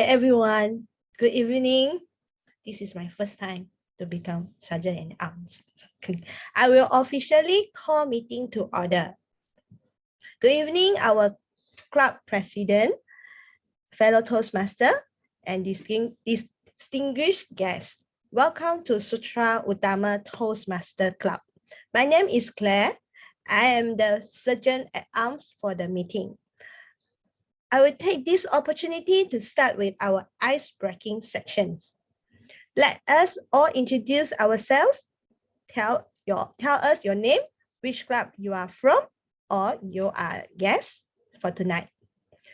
everyone. Good evening. This is my first time to become Sergeant in Arms. I will officially call meeting to order. Good evening, our club president, fellow Toastmaster, and distinguished guests. Welcome to Sutera Utama Toastmasters Club. My name is Claire. I am the Sergeant at Arms for the meeting. I will take this opportunity to start with our ice-breaking sections. Let us all introduce ourselves. Tell us your name, which club you are from, or you are a guest for tonight.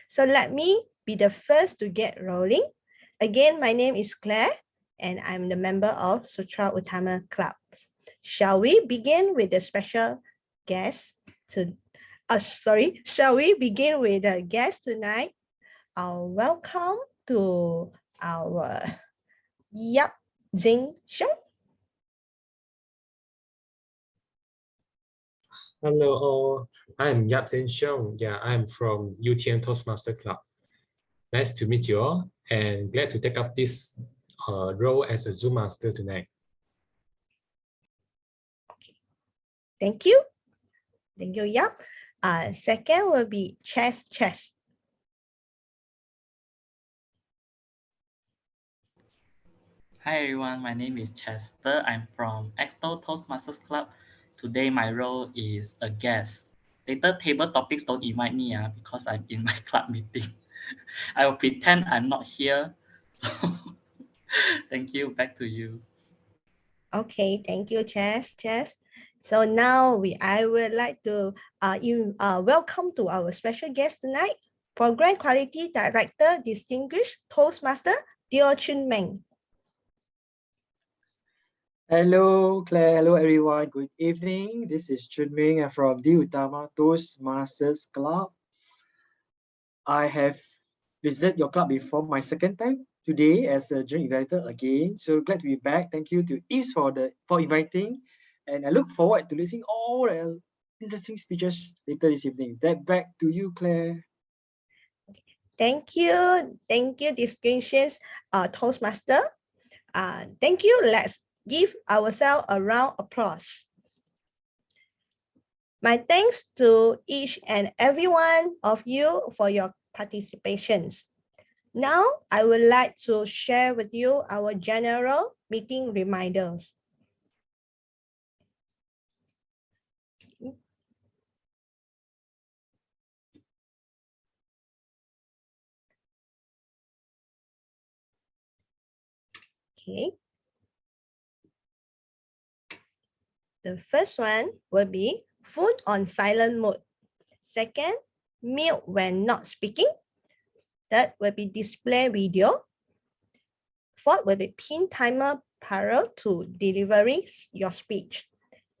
So let me be the first to get rolling. Again, my name is Claire, and I'm the member of Sutera Utama Club. Shall we begin with the special guest? Shall we begin with the guest tonight? Welcome to our Yap Zhen Shyong. Hello all, I'm Yap Zhen Shyong. Yeah, I'm from UTM Toastmasters Club. Nice to meet you all and glad to take up this role as a Zoom master tonight. Okay. Thank you. Thank you, Yap. Second will be Chess. Hi everyone, my name is Chester. I'm from Exto Toastmasters Club. Today my role is a guest. Later table topics don't invite me because I'm in my club meeting. I will pretend I'm not here. So thank you, back to you. Okay, thank you, Chess. So now I would like to welcome to our special guest tonight, Program Quality Director, Distinguished Toastmaster, Teoh Ming. Hello, Claire. Hello, everyone. Good evening. This is Chun Ming from the Utama Toastmasters Club. I have visited your club before, my second time today as a joint evaluator again. So glad to be back. Thank you to East for inviting, and I look forward to listening all the interesting speeches later this evening. Back to you, Claire. Thank you, distinguished Toastmaster. Thank you. Let's give ourselves a round of applause. My thanks to each and every one of you for your participations. Now, I would like to share with you our general meeting reminders. Okay. The first one will be food on silent mode. Second, mute when not speaking. Third will be display video. Fourth will be pin timer prior to delivering your speech.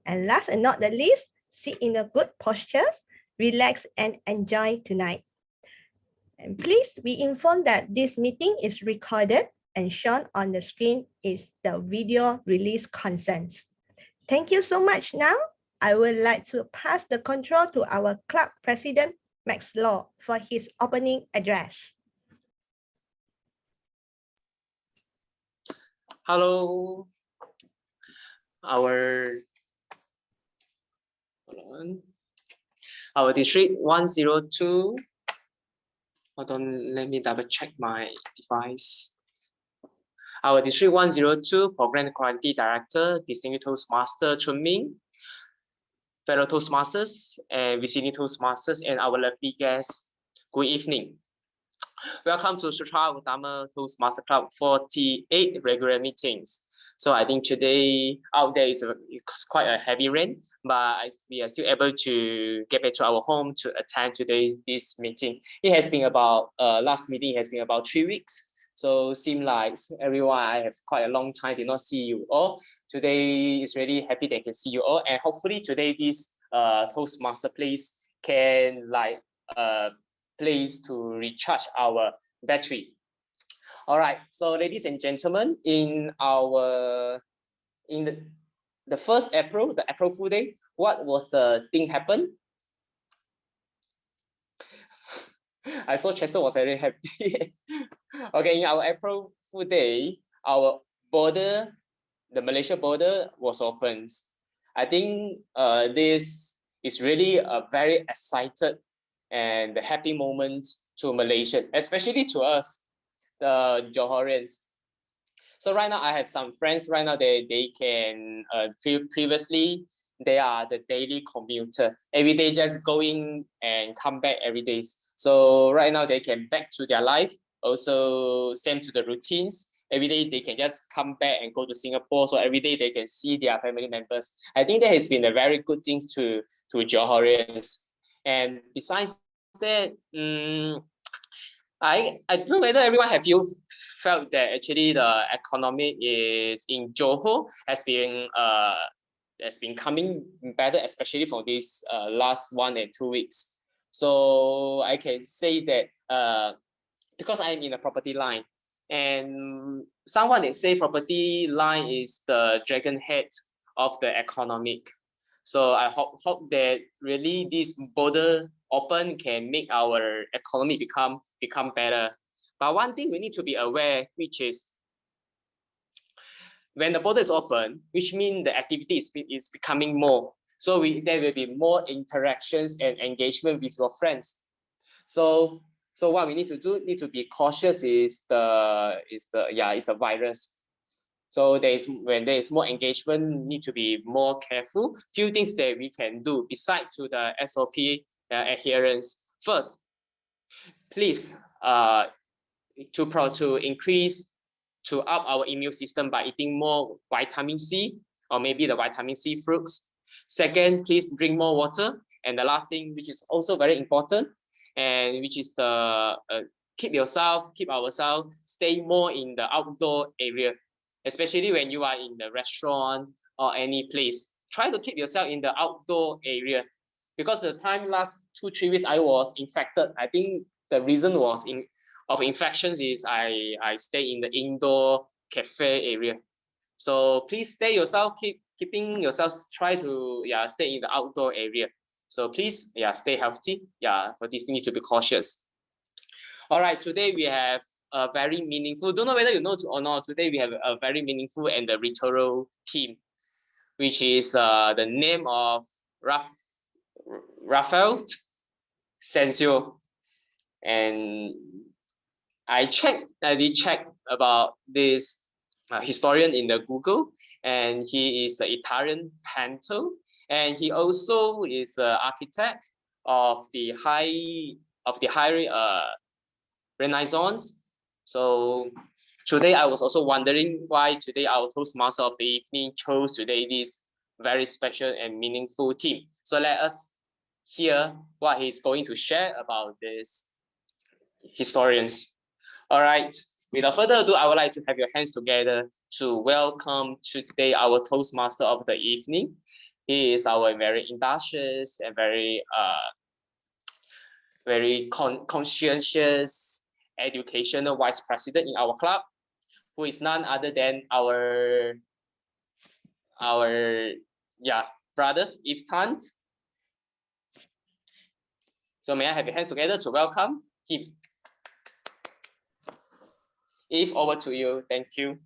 And last and not the least, sit in a good posture, relax and enjoy tonight. And please be informed that this meeting is recorded and shown on the screen is the video release consent. Thank you so much. Now, I would like to pass the control to our club president, Max Law, for his opening address. Hello, our district 102. Hold on, let me double check my device. Our district 102 Program Quality Director, Distinguished Toastmaster Chun Ming, fellow Toastmasters and visiting Toastmasters, and our lovely guests. Good evening. Welcome to Sutera Utama Toastmasters Club 48 regular meetings. So I think today out there is quite a heavy rain, but we are still able to get back to our home to attend this meeting. It has been about last meeting has been about 3 weeks. So seems like everyone, I have quite a long time did not see you all. Today is really happy that I can see you all, and hopefully today this Toastmaster place can place to recharge our battery. All right, so ladies and gentlemen, in the first April, the April Fool Day, what was the thing happen? I saw Chester was very happy. Okay, in our April Fool Day, our border, the Malaysia border was opened. I think this is really a very excited and happy moment to Malaysia, especially to us, the Johorians. So right now I have some friends right now, they can previously they are the daily commuter, every day just going and come back every day. So right now they can back to their life, also same to the routines. Every day they can just come back and go to Singapore, so every day they can see their family members. I think that has been a very good thing to Johorians. And besides that, I don't know whether everyone have you felt that actually the economy is in Johor has been coming better, especially for this last 1 and 2 weeks. So I can say that because I'm in a property line, and someone they say property line is the dragon head of the economic. So I hope that really this border open can make our economy become better. But one thing we need to be aware, which is when the border is open, which means the activity is becoming more. So there will be more interactions and engagement with your friends. So what we need to do, need to be cautious is the virus. So when there is more engagement, need to be more careful. Few things that we can do besides to the SOP adherence. First, please to increase to up our immune system by eating more vitamin C or maybe the vitamin C fruits. Second, please drink more water. And the last thing, which is also very important, and which is the keep ourselves stay more in the outdoor area, especially when you are in the restaurant or any place. Try to keep yourself in the outdoor area, because the time last 2-3 weeks I was infected. I think the reason was of infections is I stay in the indoor cafe area. So please stay yourself, keeping yourself, try to stay in the outdoor area. So please stay healthy. For this need to be cautious. All right, today we have a very meaningful, don't know whether you know or not, today we have a very meaningful and the rhetorical theme, which is the name of Racheal Sensio. And I did check about this historian in the Google, and he is the Italian painter, and he also is an architect of the high Renaissance. So today I was also wondering why today our Toastmaster of the evening chose today this very special and meaningful theme. So let us hear what he's going to share about this historians. All right, without further ado, I would like to have your hands together to welcome today our Toastmaster of the evening. He is our very industrious and very conscientious educational vice president in our club, who is none other than our brother Iftan. So may I have your hands together to welcome him? If, over to you. Thank you.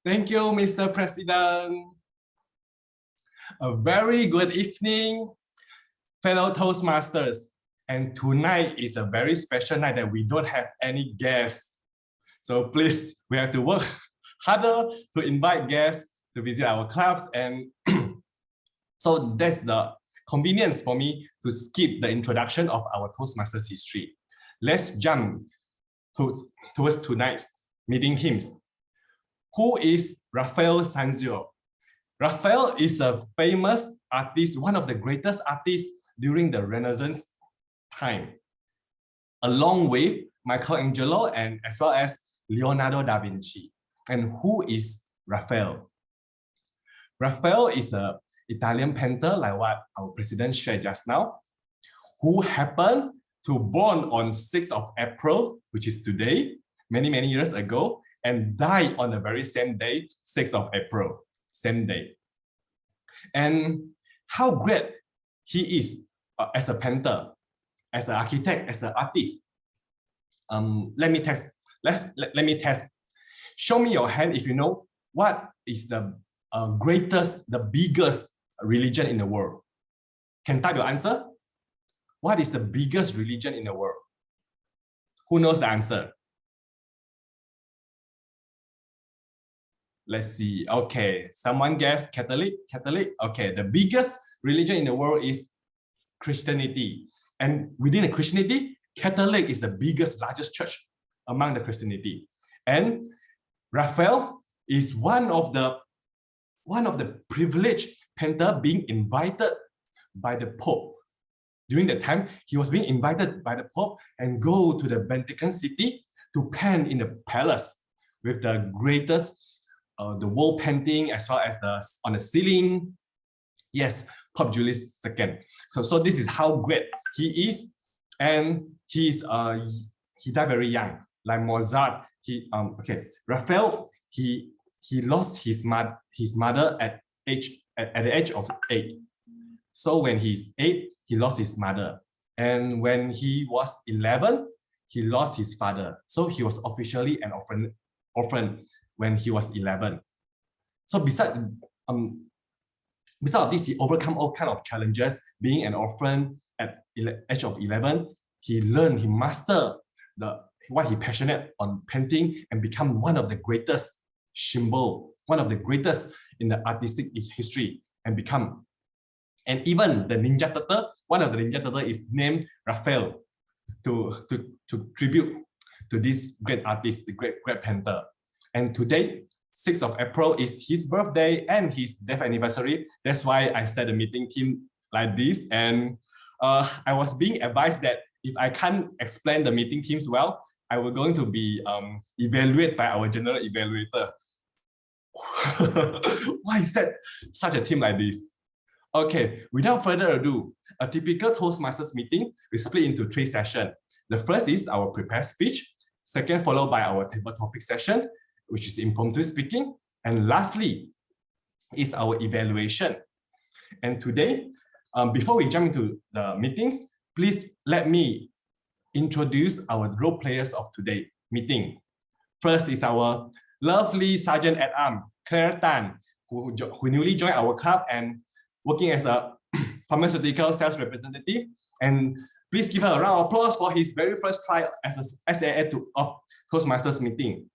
Thank you, Mr. President. A very good evening, fellow Toastmasters. And tonight is a very special night that we don't have any guests. So please, we have to work harder to invite guests to visit our clubs. And so that's the convenience for me to skip the introduction of our Toastmasters history. Let's jump towards tonight's meeting hymns. Who is Racheal Sensio? Racheal is a famous artist, one of the greatest artists during the Renaissance time, along with Michelangelo and as well as Leonardo da Vinci. And who is Racheal? Racheal is an Italian painter, like what our president shared just now, who happened to born on 6th of April, which is today, many years ago, and died on the very same day, 6th of April, same day. And how great he is as a painter. as an architect, as an artist? Let me test. Let me test. Show me your hand if you know what is the greatest, the biggest religion in the world. Can type your answer. What is the biggest religion in the world? Who knows the answer? Let's see. Okay, someone guessed Catholic. Catholic. Okay, the biggest religion in the world is Christianity. And within the Christianity, Catholic is the biggest, largest church among the Christianity. And Racheal is one of the privileged painter being invited by the Pope. During that time, he was being invited by the Pope and go to the Vatican City to paint in the palace with the greatest, the wall painting as well as on the ceiling. Yes, Pope Julius II. So this is how great he is, and he died very young, like Mozart. Racheal, he lost his mother at the age of 8. So when he's 8, he lost his mother, and when he was 11, he lost his father. So he was officially an orphan when he was 11. So besides this, he overcome all kind of challenges. Being an orphan at age of 11, he learned, he mastered what he passionate on painting and become one of the greatest symbol, one of the greatest in the artistic history, and even the Ninja Turtle, one of the Ninja Turtle is named Racheal to tribute to this great artist, the great painter. And today, 6th of April is his birthday and his death anniversary. That's why I set a meeting team like this. And I was being advised that if I can't explain the meeting teams well, I will going to be evaluated by our general evaluator. Why is that such a team like this? Okay, without further ado, a typical Toastmasters meeting is split into 3 sessions. The first is our prepared speech, second followed by our table topic session, which is impromptu speaking, and lastly is our evaluation. And today, before we jump into the meetings, please let me introduce our role players of today's meeting. First is our lovely Sergeant at Arms, Claire Tan, who newly joined our club and working as a pharmaceutical sales representative. And please give her a round of applause for his very first try as a SAA of Toastmasters meeting.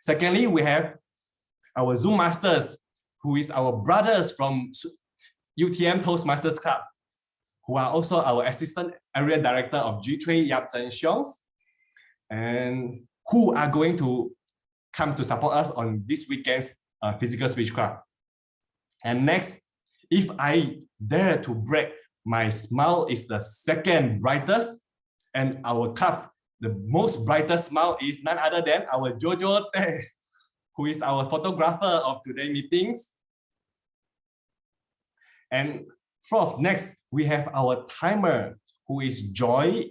Secondly, we have our Zoom masters, who is our brothers from UTM Toastmasters Club, who are also our assistant area director of G3, Yap Zhen Shyong, and who are going to come to support us on this weekend's physical speech club. And next, if I dare to brag, my smile is the second brightest, and our club, the most brightest smile is none other than our Jojo, who is our photographer of today's meetings. And fourth, next, we have our timer, who is Joy,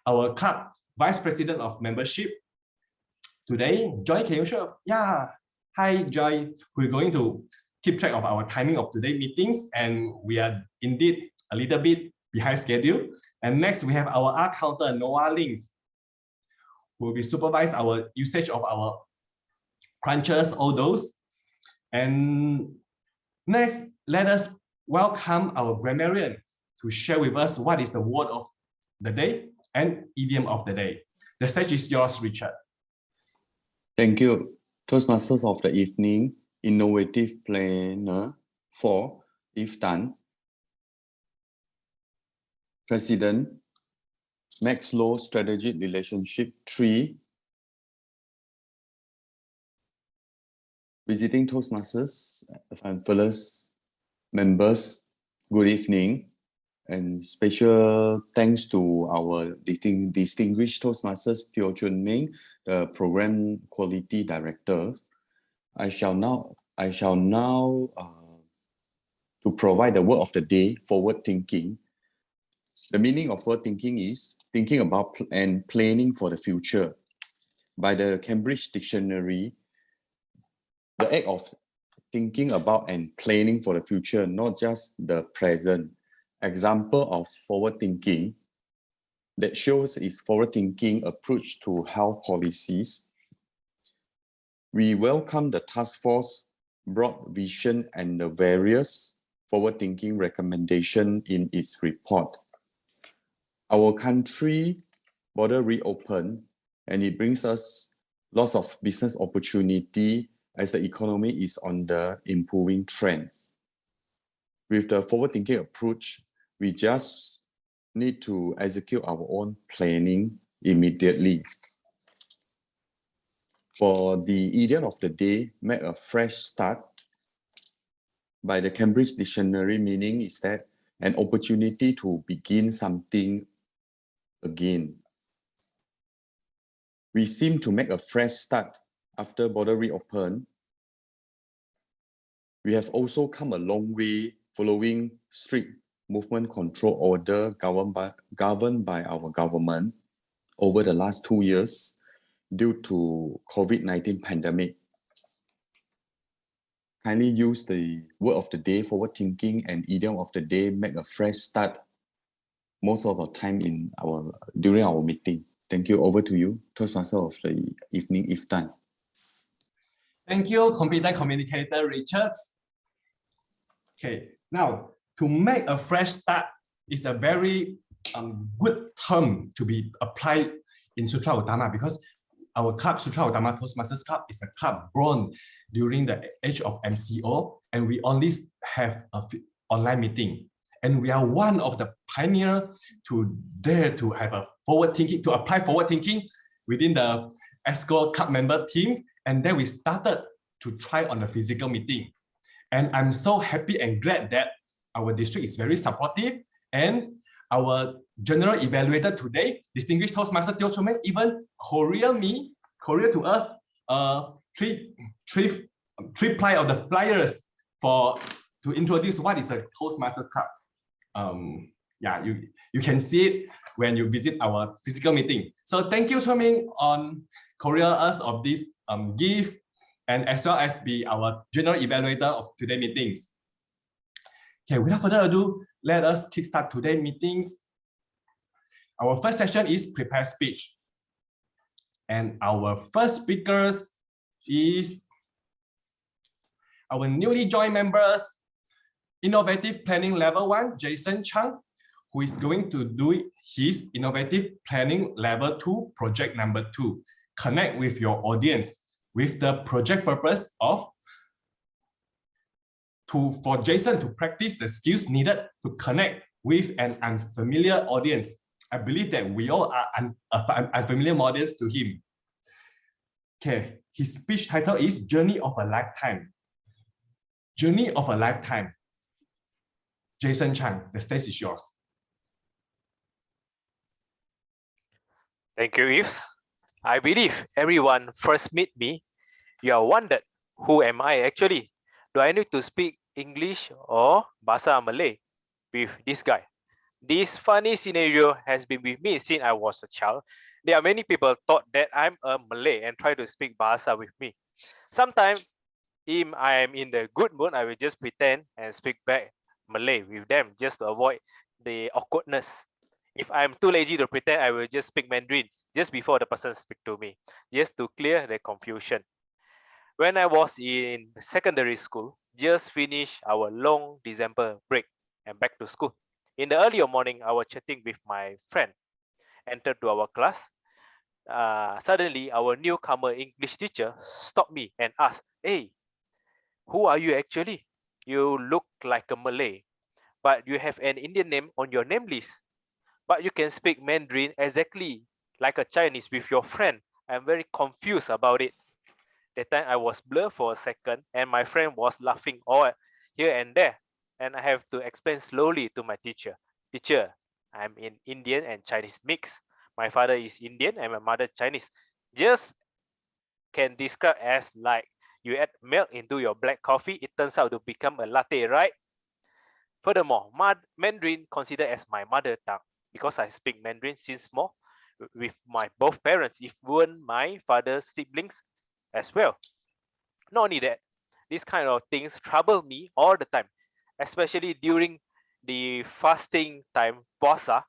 our club vice president of membership. Today, Joy, can you show? Yeah, hi Joy. We're going to keep track of our timing of today's meetings, and we are indeed a little bit behind schedule. And next, we have our art counter, Noah Links, who will be supervise our usage of our crunchers, all those. And next, let us welcome our grammarian to share with us what is the word of the day and idiom of the day. The stage is yours, Richard. Thank you. Toastmasters of the evening, innovative planner 4, if done. President, Maxlow strategic relationship 3. Visiting Toastmasters and fellow members, good evening, and special thanks to our distinguished Toastmasters Teoh Ming, the Program Quality Director. I shall now to provide the word of the day, forward thinking. The meaning of forward thinking is thinking about and planning for the future. By the Cambridge Dictionary, the act of thinking about and planning for the future, not just the present, example of forward thinking that shows its forward thinking approach to health policies. We welcome the task force broad vision and the various forward thinking recommendation in its report. Our country border reopened and it brings us lots of business opportunity as the economy is on the improving trend. With the forward thinking approach, we just need to execute our own planning immediately. For the idiom of the day, make a fresh start, by the Cambridge Dictionary, meaning is that an opportunity to begin something again. We seem to make a fresh start after border reopen. We have also come a long way following strict movement control order governed by our government over the last 2 years due to COVID-19 pandemic. Kindly use the word of the day, forward thinking, and idiom of the day, make a fresh start most of our time during our meeting. Thank you. Over to you, Toastmaster of the evening, if done. Thank you, competent communicator Richard. Okay, now to make a fresh start is a very good term to be applied in Sutera Utama, because our club, Sutera Utama Toastmasters Club, is a club born during the age of MCO, and we only have an online meeting. And we are one of the pioneers to dare to have a forward thinking, to apply forward thinking within the ESCO club member team. And then we started to try on the physical meeting. And I'm so happy and glad that our district is very supportive, and our general evaluator today, distinguished Toastmaster Teoh, even courier to us three ply of the flyers to introduce what is a Toastmasters Club. Yeah, you can see it when you visit our physical meeting. So thank you, Ming, on courier us of this gift, and as well as be our general evaluator of today's meetings. Okay, without further ado, let us kickstart today's meetings. Our first session is prepare speech. And our first speakers is our newly joined members, Innovative Planning Level 1, Jason Chung, who is going to do his Innovative Planning Level 2, project number 2. Connect with your audience with the project purpose of for Jason to practice the skills needed to connect with an unfamiliar audience. I believe that we all are unfamiliar audience to him. Okay, his speech title is Journey of a Lifetime. Journey of a Lifetime. Jason Chung, the stage is yours. Thank you, Yves. I believe everyone first meet me. You are wondered, who am I actually? Do I need to speak English or Bahasa Malay with this guy? This funny scenario has been with me since I was a child. There are many people thought that I'm a Malay and try to speak Bahasa with me. Sometimes, if I am in the good mood, I will just pretend and speak back Malay with them just to avoid the awkwardness. If I'm too lazy to pretend, I will just speak Mandarin just before the person speak to me, just to clear the confusion. When I was in secondary school, just finished our long December break and back to school. In the earlier morning, I was chatting with my friend, entered to our class. Suddenly, our newcomer English teacher stopped me and asked, "Hey, who are you actually? You look like a Malay, but you have an Indian name on your name list. But you can speak Mandarin exactly like a Chinese with your friend." I'm very confused about it. That time I was blurred for a second, and my friend was laughing all here and there. And I have to explain slowly to my teacher. Teacher, I'm in Indian and Chinese mix. My father is Indian and my mother Chinese. Just can describe as like you add milk into your black coffee, it turns out to become a latte, right? Furthermore, Mandarin considered as my mother tongue because I speak Mandarin since small with my both parents, even my father's siblings as well. Not only that, these kind of things trouble me all the time, especially during the fasting time, puasa,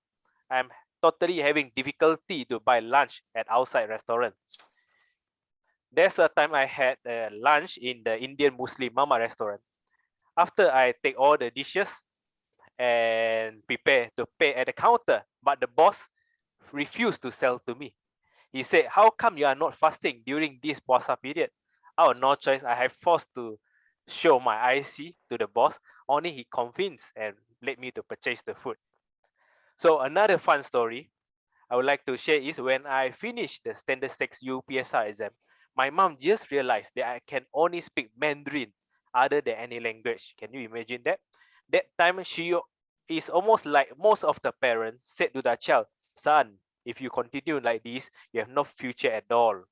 I'm totally having difficulty to buy lunch at outside restaurant. There's a time I had lunch in the Indian Muslim Mama restaurant. After I take all the dishes and prepare to pay at the counter, but the boss refused to sell to me. He said, "How come you are not fasting during this puasa period?" Oh, no choice. I have forced to show my IC to the boss. Only he convinced and let me to purchase the food. So another fun story I would like to share is when I finished the standard 6 UPSR exam, my mom just realized that I can only speak Mandarin other than any language. Can you imagine that? That time she is almost like most of the parents said to their child, "Son, if you continue like this, you have no future at all."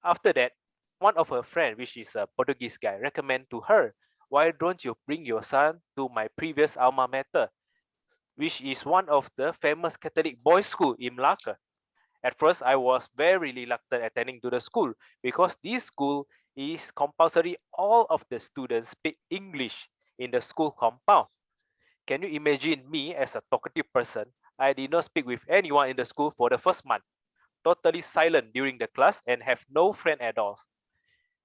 After that, one of her friends, which is a Portuguese guy, recommend to her, "Why don't you bring your son to my previous alma mater, which is one of the famous Catholic boys' school in Malacca?" At first, I was very reluctant attending to the school because this school is compulsory. All of the students speak English in the school compound. Can you imagine me as a talkative person? I did not speak with anyone in the school for the first month, totally silent during the class and have no friend at all.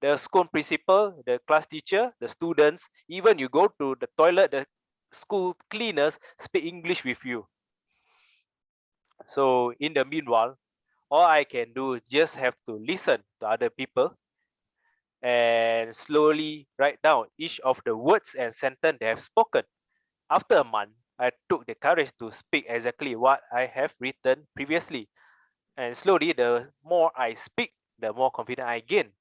The school principal, the class teacher, the students, even you go to the toilet, the school cleaners speak English with you. So in the meanwhile, all I can do is just have to listen to other people and slowly write down each of the words and sentence they have spoken. After a month, I took the courage to speak exactly what I have written previously. And slowly, the more I speak, the more confident I gain.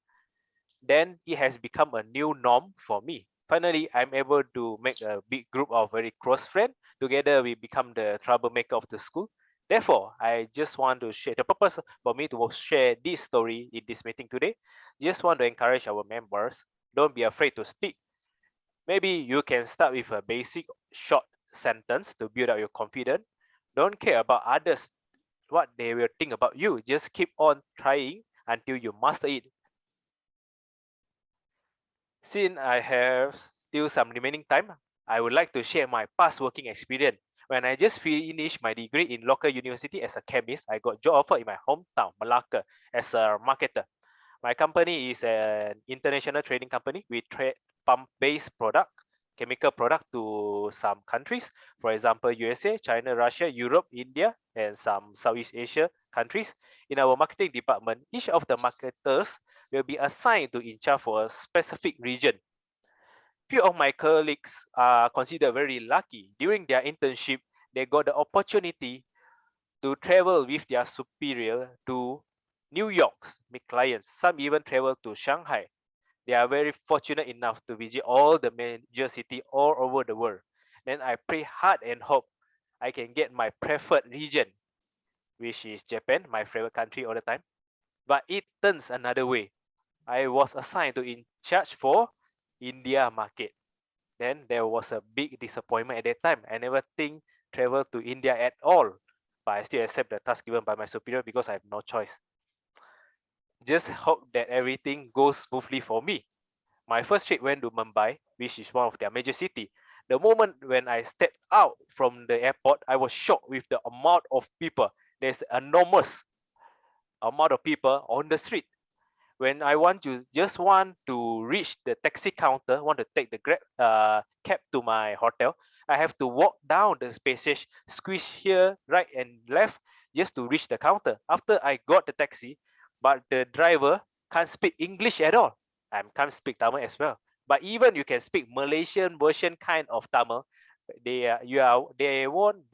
Then it has become a new norm for me. Finally, I'm able to make a big group of very close friends. Together, we become the troublemaker of the school. Therefore, I just want to share the purpose for me to share this story in this meeting today. Just want to encourage our members. Don't be afraid to speak. Maybe you can start with a basic short sentence to build up your confidence. Don't care about others, what they will think about you. Just keep on trying until you master it. Since I have still some remaining time, I would like to share my past working experience. When I just finished my degree in local university as a chemist, I got job offer in my hometown, Malacca, as a marketer. My company is an international trading company. We trade pump-based product, chemical product to some countries. For example, USA, China, Russia, Europe, India, and some Southeast Asia countries. In our marketing department, each of the marketers will be assigned to in charge for a specific region. Few of my colleagues are considered very lucky. During their internship, they got the opportunity to travel with their superior to New York's meet clients. Some even travel to Shanghai. They are very fortunate enough to visit all the major cities all over the world. Then I pray hard and hope I can get my preferred region, which is Japan, my favorite country all the time. But it turns another way. I was assigned to in charge for India market. Then there was a big disappointment at that time. I never think travel to India at all, but I still accept the task given by my superior because I have no choice. Just hope that everything goes smoothly for me. My first trip went to Mumbai, which is one of their major city. The moment when I stepped out from the airport, I was shocked with the amount of people. There's enormous amount of people on the street. When I want to reach the taxi counter, want to take the cab to my hotel, I have to walk down the passage, squeeze here, right and left, just to reach the counter. After I got the taxi, but the driver can't speak English at all. I can't speak Tamil as well. But even you can speak Malaysian version kind of Tamil, the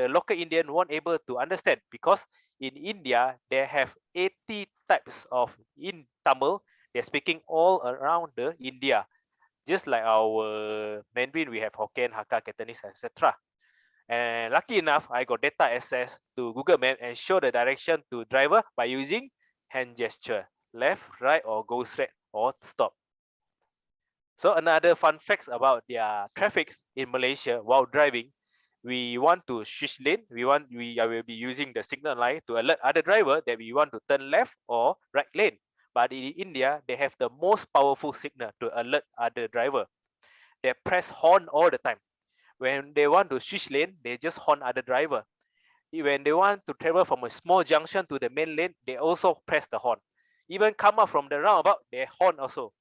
local Indian won't able to understand because in India they have 80 types of in Tamil. They're speaking all around the India. Just like our Mandarin, we have Hokkien, Hakka, Cantonese, etc. And lucky enough, I got data access to Google Map and show the direction to driver by using hand gesture, left, right, or go straight or stop. So another fun facts about their traffic in Malaysia while driving, we want to switch lane. We will be using the signal light to alert other driver that we want to turn left or right lane. But in India, they have the most powerful signal to alert other driver. They press horn all the time. When they want to switch lane, they just horn other driver. When they want to travel from a small junction to the main lane, they also press the horn. Even come up from the roundabout, they horn also.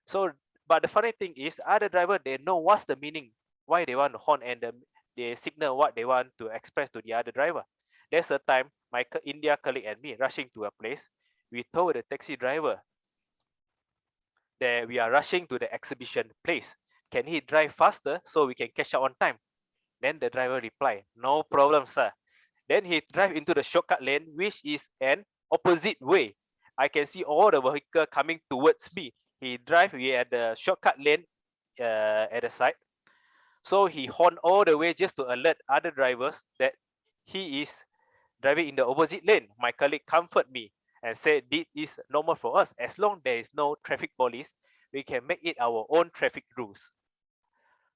So, but the funny thing is, other driver, they know what's the meaning, why they want to horn, and they signal what they want to express to the other driver. There's a time my India colleague and me rushing to a place. We told the taxi driver that we are rushing to the exhibition place. Can he drive faster so we can catch up on time? Then the driver replied, no problem, sir. Then he drive into the shortcut lane, which is an opposite way. I can see all the vehicle coming towards me. He drive, we at the shortcut lane at the side. So he horn all the way just to alert other drivers that he is driving in the opposite lane. My colleague comfort me and said this is normal for us. As long there is no traffic police, we can make it our own traffic rules.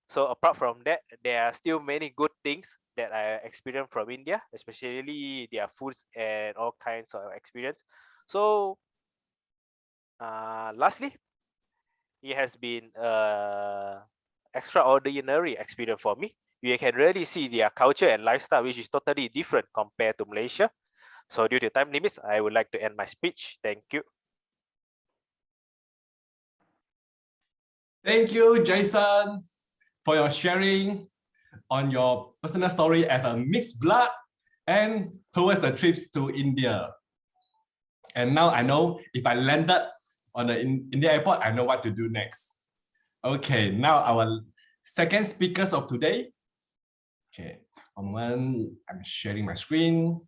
So apart from that, there are still many good things that I experienced from India, especially their foods and all kinds of experience. So lastly, it has been extraordinary experience for me. You can really see their culture and lifestyle, which is totally different compared to Malaysia. So due to time limits, I would like to end my speech. Thank you. Thank you, Jason, for your sharing on your personal story as a mixed blood and towards the trips to India. And now I know if I landed on the India airport, I know what to do next. Okay, now our second speakers of today. Okay, I'm sharing my screen.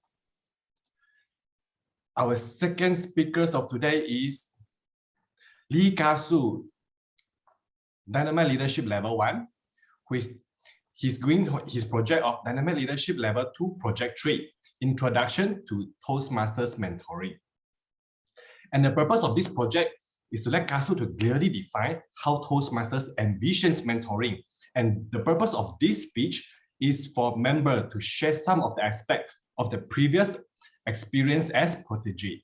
Our second speakers of today is Lee Ka-su, Dynamic Leadership Level 1, who is he's doing his project of Dynamic Leadership Level 2, Project 3, Introduction to Toastmasters Mentoring. And the purpose of this project is to let Ka-su to clearly define how Toastmasters envisions mentoring. And the purpose of this speech is for members to share some of the aspects of the previous experience as protege.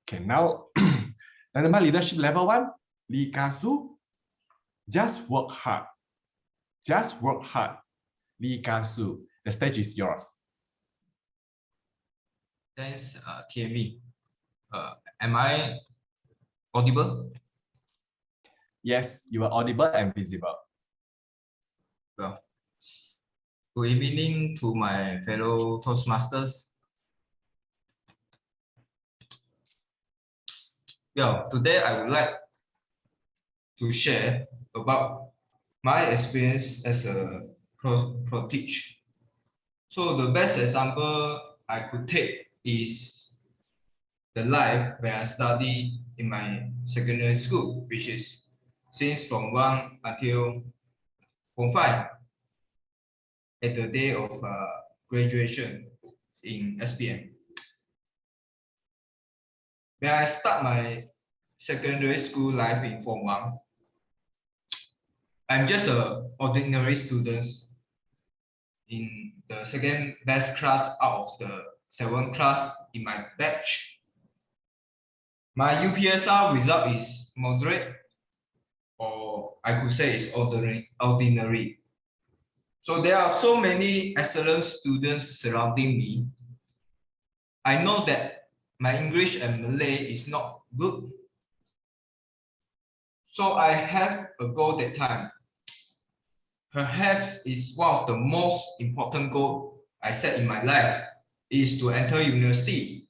Okay, now, Dynamic Leadership Level 1, Lee Ka-su, just work hard. Just work hard. Lee Ka-su, the stage is yours. Thanks, TME. Am I audible? Yes, you are audible and visible. Well, good evening to my fellow Toastmasters. Well, today I would like to share about my experience as a protege. So the best example I could take is the life where I study in my secondary school, which is since from 1 until Form 5 at the day of graduation in SPM. When I start my secondary school life in Form 1, I'm just an ordinary student in the second best class out of the 7th class in my batch. My UPSR result is moderate, or I could say it's ordinary. So there are so many excellent students surrounding me. I know that my English and Malay is not good. So I have a goal that time. Perhaps it's one of the most important goals I set in my life is to enter university.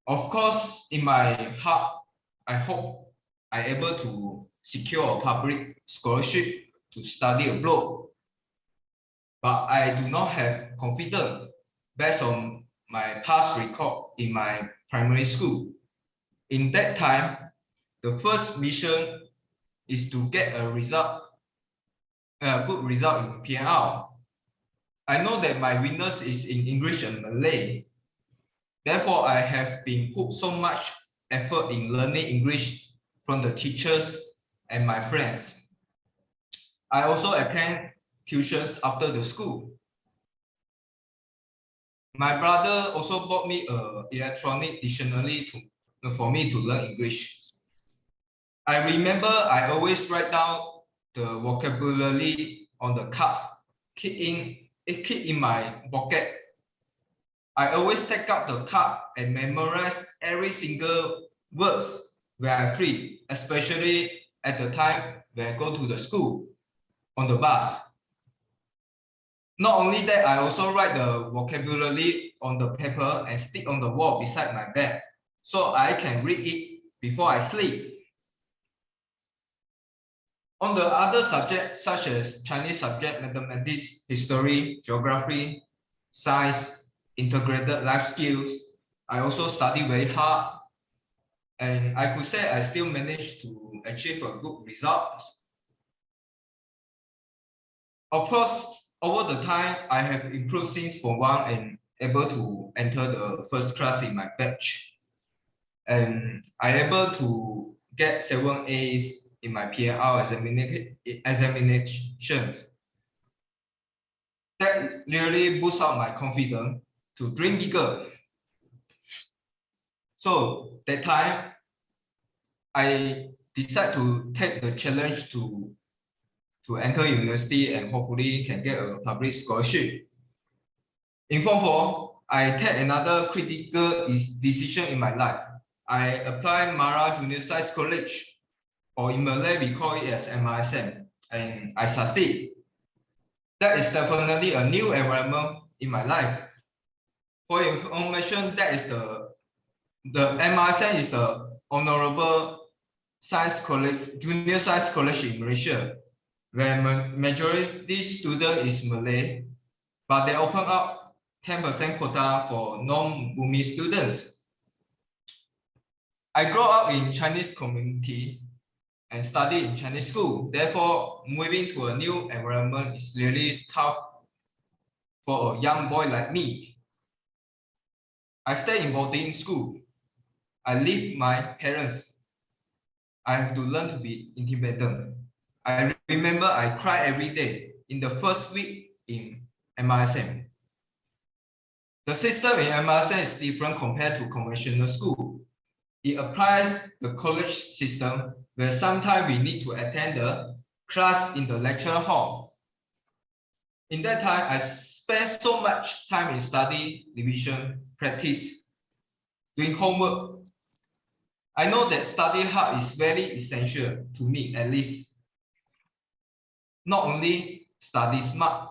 Of course, in my heart, I hope I'm able to secure a public scholarship to study abroad. But I do not have confidence based on my past record in my primary school. In that time, the first mission is to get a good result in PNR. I know that my weakness is in English and Malay. Therefore, I have been put so much effort in learning English from the teachers and my friends. I also attend tuitions after the school. My brother also bought me an electronic dictionary for me to learn English. I remember I always write down the vocabulary on the cards, keep in my pocket. I always take out the card and memorize every single words when I'm free, especially at the time when I go to the school on the bus. Not only that, I also write the vocabulary on the paper and stick on the wall beside my bed so I can read it before I sleep. On the other subjects such as Chinese subject, mathematics, history, geography, science, integrated life skills, I also study very hard, and I could say I still managed to achieve a good result. Of course, over the time, I have improved since Form 1 and able to enter the first class in my batch. And I able to get 7 A's in my PNR examinations. That really boosts up my confidence to dream bigger. So that time, I decided to take the challenge to enter university and hopefully can get a public scholarship. In Form 4, I take another critical decision in my life. I applied Mara Junior Science College, or in Malay we call it as MRSM, and I succeed. That is definitely a new environment in my life. For information, that is the MRSM is a honorable science college, junior science college in Malaysia, where majority student is Malay, but they open up 10% quota for non-Bumi students. I grew up in Chinese community and studied in Chinese school. Therefore, moving to a new environment is really tough for a young boy like me. I stay in boarding school. I leave my parents. I have to learn to be independent. I remember I cried every day in the first week in MRSM. The system in MRSM is different compared to conventional school. It applies the college system where sometimes we need to attend the class in the lecture hall. In that time, I spent so much time in study, revision, practice, doing homework. I know that study hard is very essential to me, at least. Not only study smart.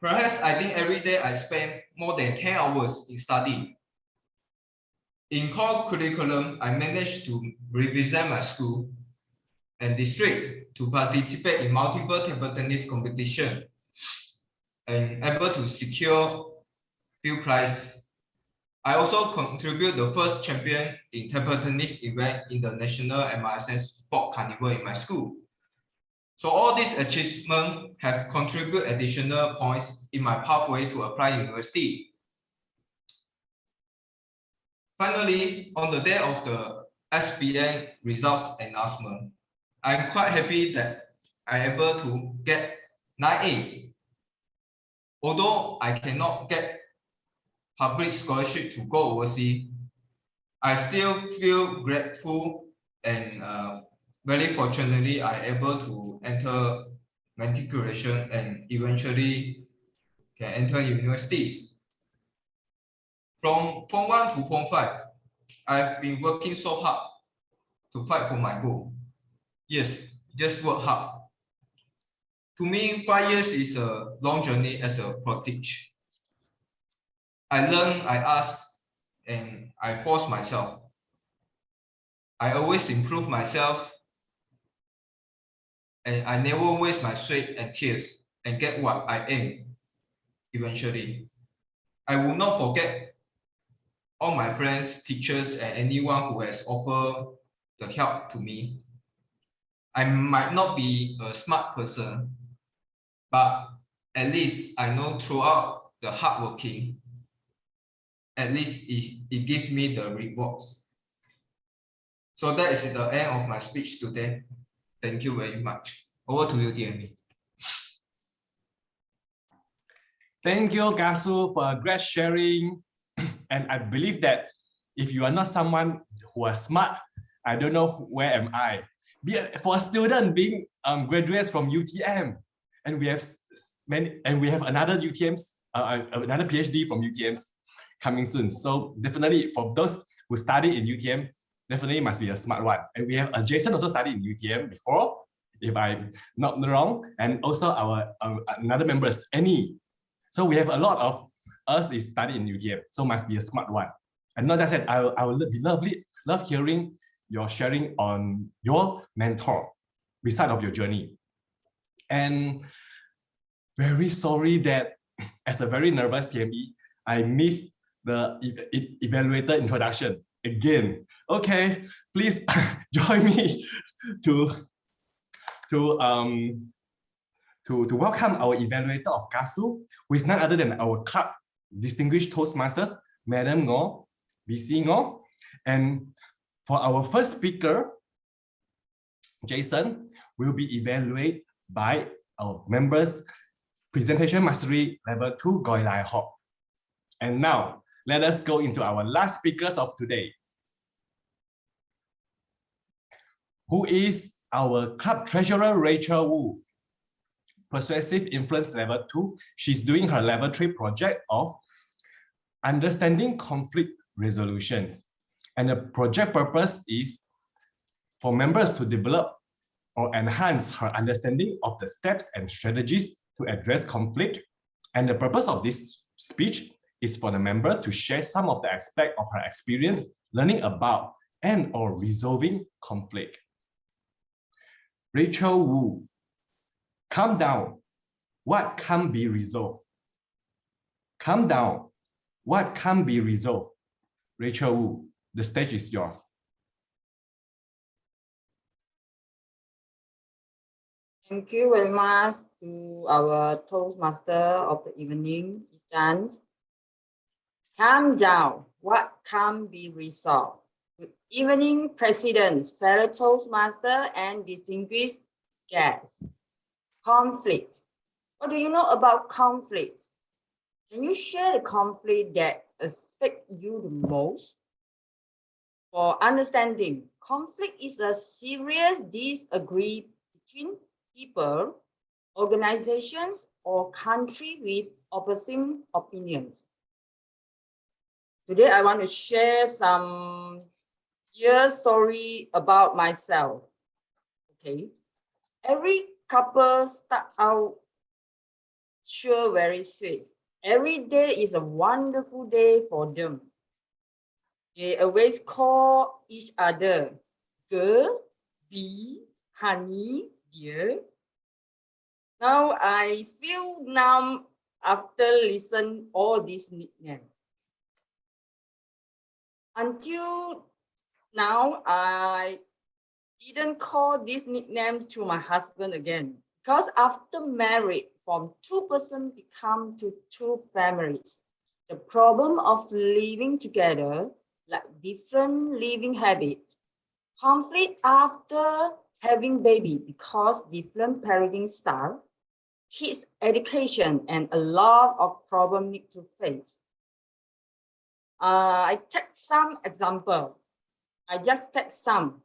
Perhaps I think every day I spend more than 10 hours in study. In core curriculum, I managed to represent my school and district to participate in multiple table tennis competition and able to secure few prizes. I also contribute the first champion in table tennis event in the National MRSM Sport Carnival in my school. So all these achievements have contributed additional points in my pathway to apply university. Finally, on the day of the SBN results announcement, I'm quite happy that I'm able to get 9 A's. Although I cannot get public scholarship to go overseas, I still feel grateful and very fortunately I'm able to enter matriculation and eventually can enter universities. From Form 1 to Form 5, I've been working so hard to fight for my goal. Yes, just work hard. To me, 5 years is a long journey as a prodigy. I learn, I ask, and I force myself. I always improve myself, and I never waste my sweat and tears and get what I aim eventually. I will not forget all my friends, teachers, and anyone who has offered the help to me. I might not be a smart person, but at least I know throughout the hard working, at least it gives me the rewards. So that is the end of my speech today. Thank you very much. Over to you, DME. Thank you, Gasu, for a great sharing. And I believe that if you are not someone who is smart, I don't know where am I. for a student being graduates from UTM, and we have another UTMs, another PhD from UTMs coming soon. So definitely for those who study in UTM, definitely must be a smart one. And we have Jason also studied in UTM before, if I'm not wrong, and also our another member is Annie. So we have a lot of us is studied in UTM, so must be a smart one. And not just that, I will be love hearing your sharing on your mentor beside of your journey. And very sorry that as a very nervous TME, I missed the evaluator introduction again. Okay, please join me to welcome our evaluator of KASU, who is none other than our club distinguished Toastmasters, Madam Ngo, BC Ngo. And for our first speaker, Jason, will be evaluated by our members Presentation Mastery Level 2 Goi Lai Ho. And now, let us go into our last speakers of today, who is our club treasurer, Racheal Wu. Persuasive Influence Level 2. She's doing her Level 3 project of Understanding Conflict Resolutions. And the project purpose is for members to develop or enhance her understanding of the steps and strategies to address conflict. And the purpose of this speech is for the member to share some of the aspects of her experience learning about and or resolving conflict. Racheal Wu, calm down. What can be resolved? Calm down. What can be resolved? Racheal Wu, the stage is yours. Thank you very much to our Toastmaster of the evening, Chan. Calm down. What can be resolved? Good evening, President, fellow Toastmaster, and distinguished guests. Conflict. What do you know about conflict? Can you share the conflict that affects you the most? For understanding, conflict is a serious disagreement between people, organizations, or countries with opposing opinions. Today, I want to share some year story about myself. Okay, every couple start out sure very sweet. Every day is a wonderful day for them. They always call each other girl, bee, honey, dear. Now I feel numb after listening all these nicknames. Until now, I didn't call this nickname to my husband again, because after marriage, from two persons become to two families. The problem of living together, like different living habits, conflict after having baby because different parenting style, kids education, and a lot of problems need to face. I take some example. I just take some.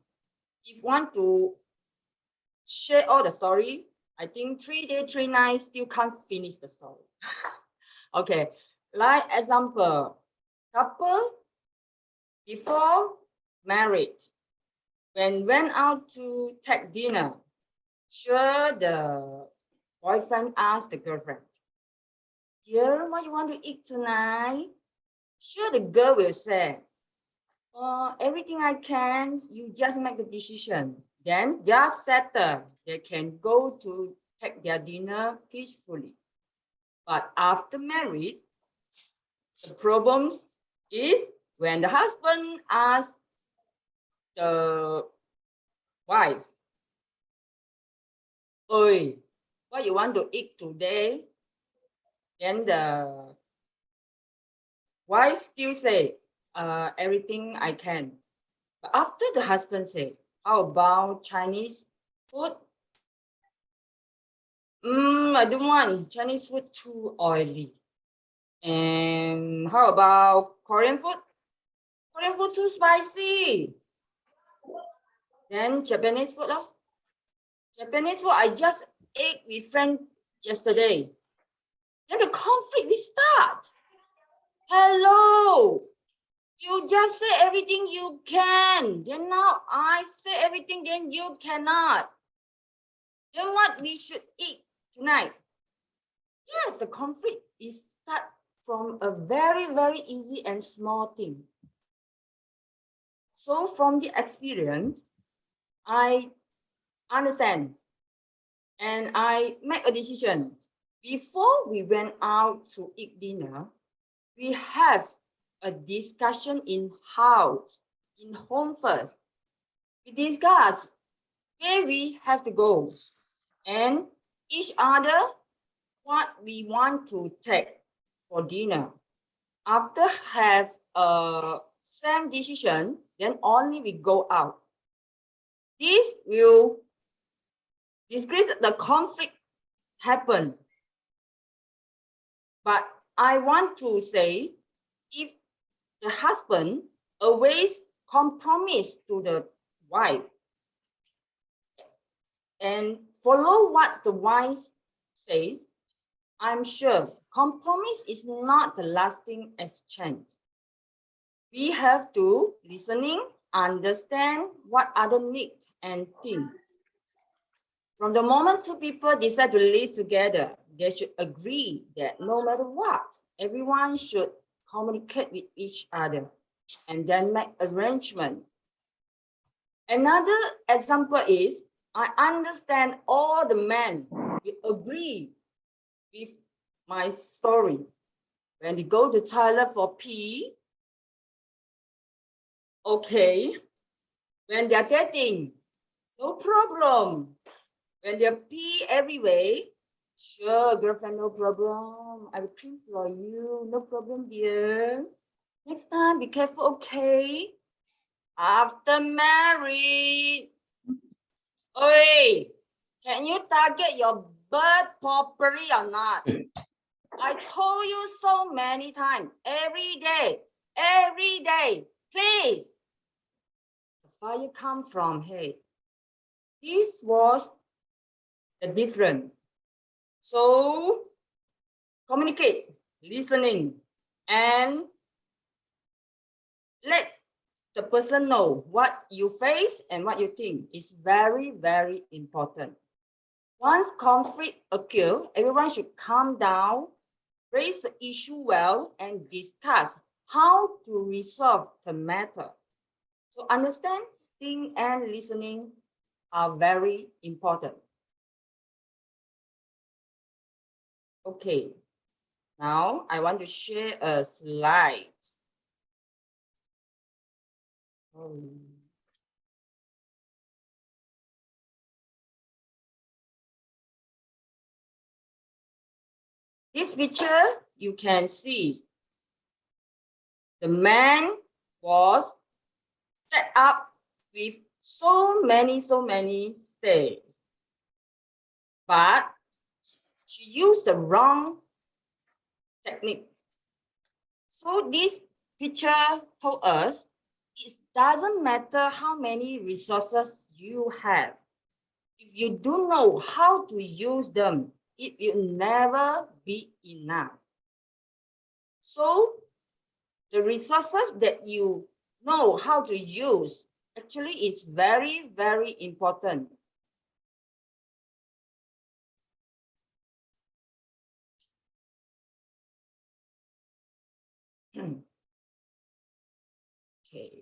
If you want to share all the story, I think 3 days, 3 nights still can't finish the story. Okay, like example, couple before married, when went out to take dinner, sure the boyfriend asked the girlfriend, dear, what you want to eat tonight? Sure the girl will say, everything I can, you just make the decision. Then just settle, they can go to take their dinner peacefully. But after marriage, the problem is when the husband asks the wife, oi, what you want to eat today? Then the wife still say, everything I can. But after the husband say, how about Chinese food? I don't want Chinese food too oily. And how about Korean food? Korean food too spicy. Then Japanese food. Japanese food, I just ate with friend yesterday. Then the conflict will start. Hello, you just say everything you can. Then now I say everything, then you cannot. Then what we should eat tonight? Yes, the conflict is start from a very, very easy and small thing. So from the experience, I understand and I make a decision. Before we went out to eat dinner, we have a discussion in house, in home first. We discuss where we have to go and each other what we want to take for dinner. After have a same decision, then only we go out. This will decrease the conflict happen. But I want to say, if the husband always compromise to the wife and follow what the wife says, I'm sure compromise is not the lasting exchange. We have to listening, understand what other need and think. From the moment two people decide to live together, they should agree that no matter what, everyone should communicate with each other and then make arrangement. Another example is, I understand all the men will agree with my story. When they go to toilet for pee, okay. When they're dating, no problem. When they pee everywhere, sure, girlfriend, no problem. I will clean for you, no problem, dear. Next time, be careful, okay? After married, oi, can you target your bird properly or not? I told you so many times, every day, please. The fire come from head. This was the difference. So communicate, listening, and let the person know what you face and what you think is very, very important. Once conflict occurs, everyone should calm down, raise the issue well, and discuss how to resolve the matter. So understanding and listening are very important. Okay, now I want to share a slide. This picture, you can see the man was set up with so many stairs, but she used the wrong technique. So this picture told us it doesn't matter how many resources you have. If you don't know how to use them, it will never be enough. So the resources that you know how to use actually is very, very important. Okay.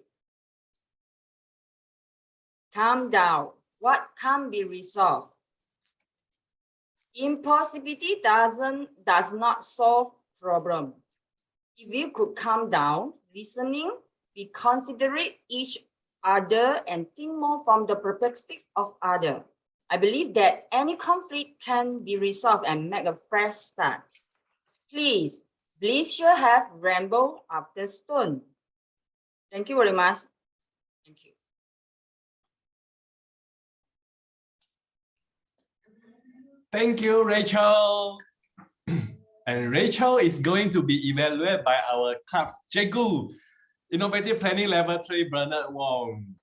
Calm down. What can be resolved? Impossibility does not solve problem. If you could calm down, listening, be considerate each other, and think more from the perspective of other, I believe that any conflict can be resolved and make a fresh start. Please, believe shall have rainbow after stone. Thank you very much. Thank you. Thank you, Racheal. And Racheal is going to be evaluated by our club's Jojo, Innovative Planning Level 3, Bernard Wong.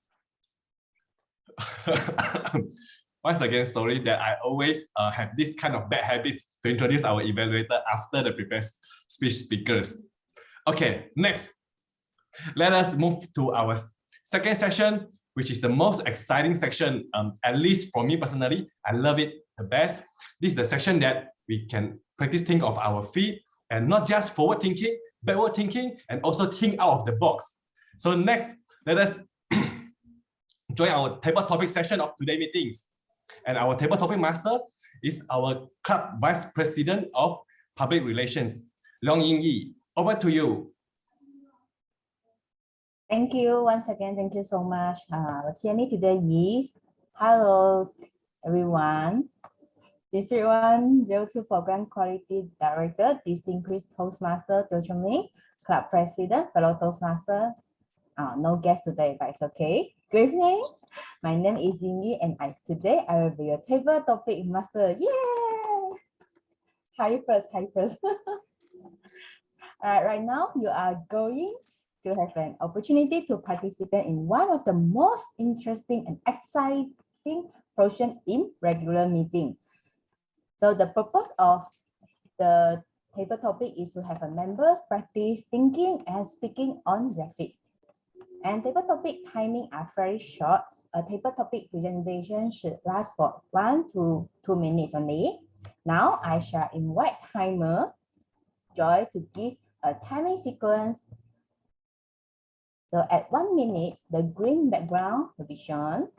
Once again, sorry that I always have this kind of bad habits to introduce our evaluator after the prepared speech speakers. Okay, next, let us move to our second session, which is the most exciting section. At least for me personally, I love it the best. This is the section that we can practice think of our feet and not just forward thinking, backward thinking, and also think out of the box. So next, let us join our table topic session of today's meetings. And our table topic master is our club vice president of public relations, Long Ying Yi. Over to you. Thank you once again. Thank you so much. TME today is hello everyone. District 102 Program Quality Director, Distinguished Toastmaster Teoh Ming, Club President, fellow Toastmaster. No guest today, but it's okay. Good evening. My name is Ying and today I will be your table topic master. Yay! Hi first. Right now you are going to have an opportunity to participate in one of the most interesting and exciting portion in regular meeting. So the purpose of the table topic is to have a members practice thinking and speaking on their feet. And table topic timing are very short. A table topic presentation should last for 1 to 2 minutes only. Now I shall invite timer Joy to give a timing sequence. So at 1 minute, the green background will be shown.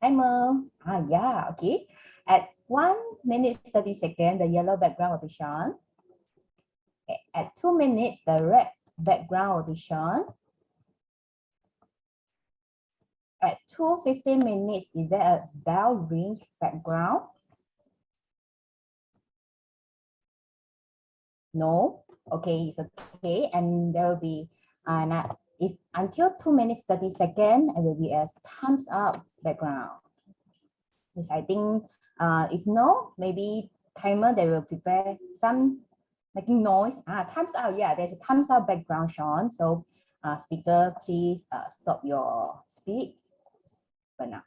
Timer. Yeah, okay. At 1 minute 30 seconds, the yellow background will be shown. Okay. At 2 minutes, the red background will be shown. At 2:15 minutes, is there a bell ring background? No. Okay, it's okay. And there will be if until 2 minutes 30 seconds, it will be a thumbs up background. Yes, I think if no, maybe timer they will prepare some making noise. Thumbs up, yeah, there's a thumbs up background shown. So speaker, please stop your speech for now.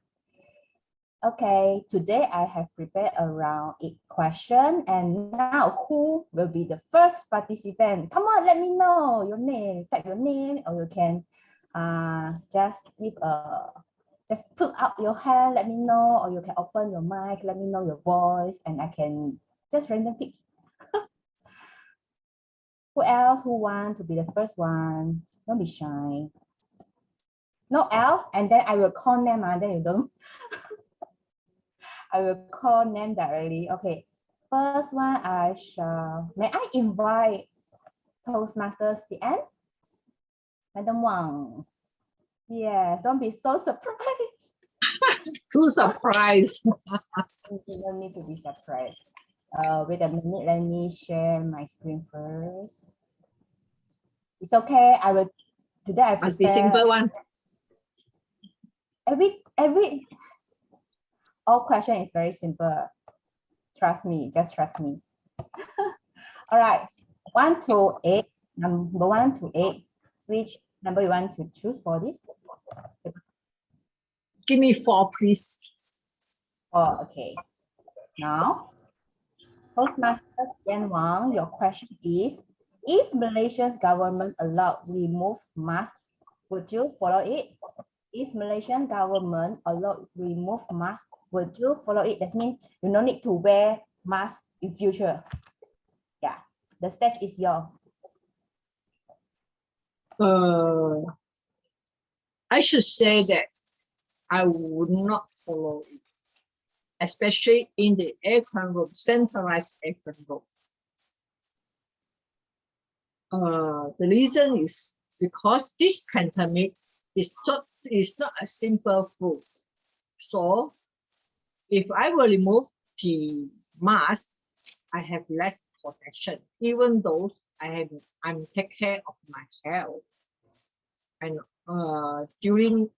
Okay, today I have prepared around 8 questions, and now who will be the first participant? Come on, let me know your name, type your name, or you can just put out your hand, let me know, or you can open your mic, let me know your voice, and I can just random pick. Who else who want to be the first one? Don't be shy. No else, and then I will call name, and then you don't. I will call name directly. Okay, first one may I invite Toastmaster CN? Madam Wong. Yes, don't be so surprised. Too surprised. You don't need to be surprised. Wait a minute, let me share my screen first. It's okay, I will, today I must be simple one. All question is very simple. Trust me, just trust me. All right, 1 to 8, number 1 to 8. Which number you want to choose for this? Give me 4, please. 4, okay. Now, Toastmaster Yan Wang, your question is, if Malaysia's government allowed remove mask, would you follow it? If Malaysian government allowed remove mask, would you follow it? That means you don't need to wear mask in future. Yeah, the stage is yours. I should say that I would not follow it, especially in the aircon room, centralized aircon room. The reason is because this pandemic is not a simple flu. So if I will remove the mask, I have less protection, even though I'm take care of my health and during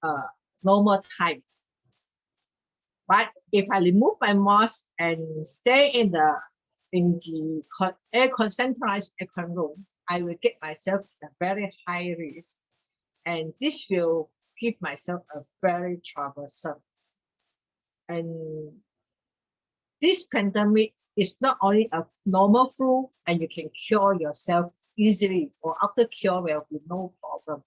normal time. But if I remove my mask and stay in the centralized aircon room, I will get myself a very high risk, and this will give myself a very troublesome. And this pandemic is not only a normal flu and you can cure yourself easily, or after cure will be no problem.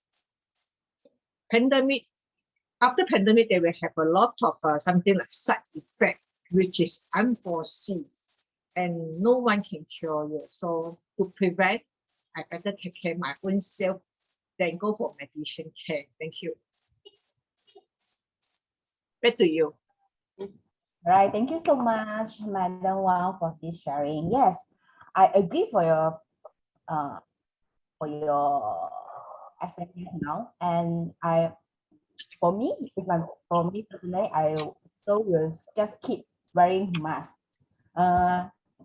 After pandemic, they will have a lot of something like side effect, which is unforeseen, and no one can cure you. So to prevent, I better take care of my own self, then go for medicine care. Thank you. Back to you. Right, thank you so much, Madam Wang, for this sharing. Yes, I agree for your explanation now, and for me personally, I also will just keep wearing mask.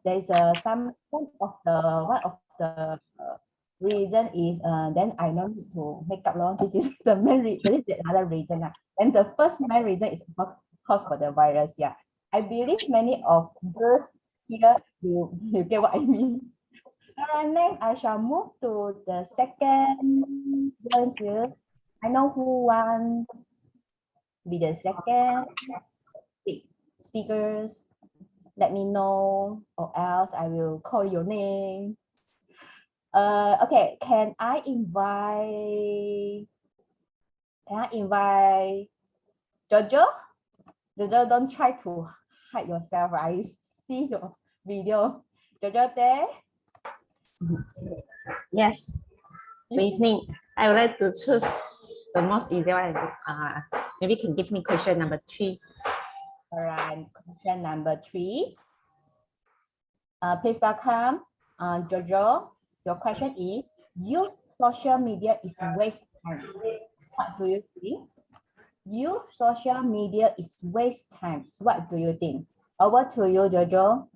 There's one of the reason is then I don't need to make up long. This is the main reason. This is the other reason. And the first main reason is because for the virus. Yeah, I believe many of girls here you get what I mean. Next, I shall move to the second volunteer. I know who want to be the second speakers. Let me know, or else I will call your name. Okay, can I invite Jojo? Jojo, don't try to hide yourself. I see your video. Jojo there? Yes. Good evening. I would like to choose the most easy one. Maybe you can give me question number 3. All right, question number 3. Please welcome Jojo. Your question is, use social media is waste time. What do you think? Use social media is waste time. What do you think? Over to you, Jojo.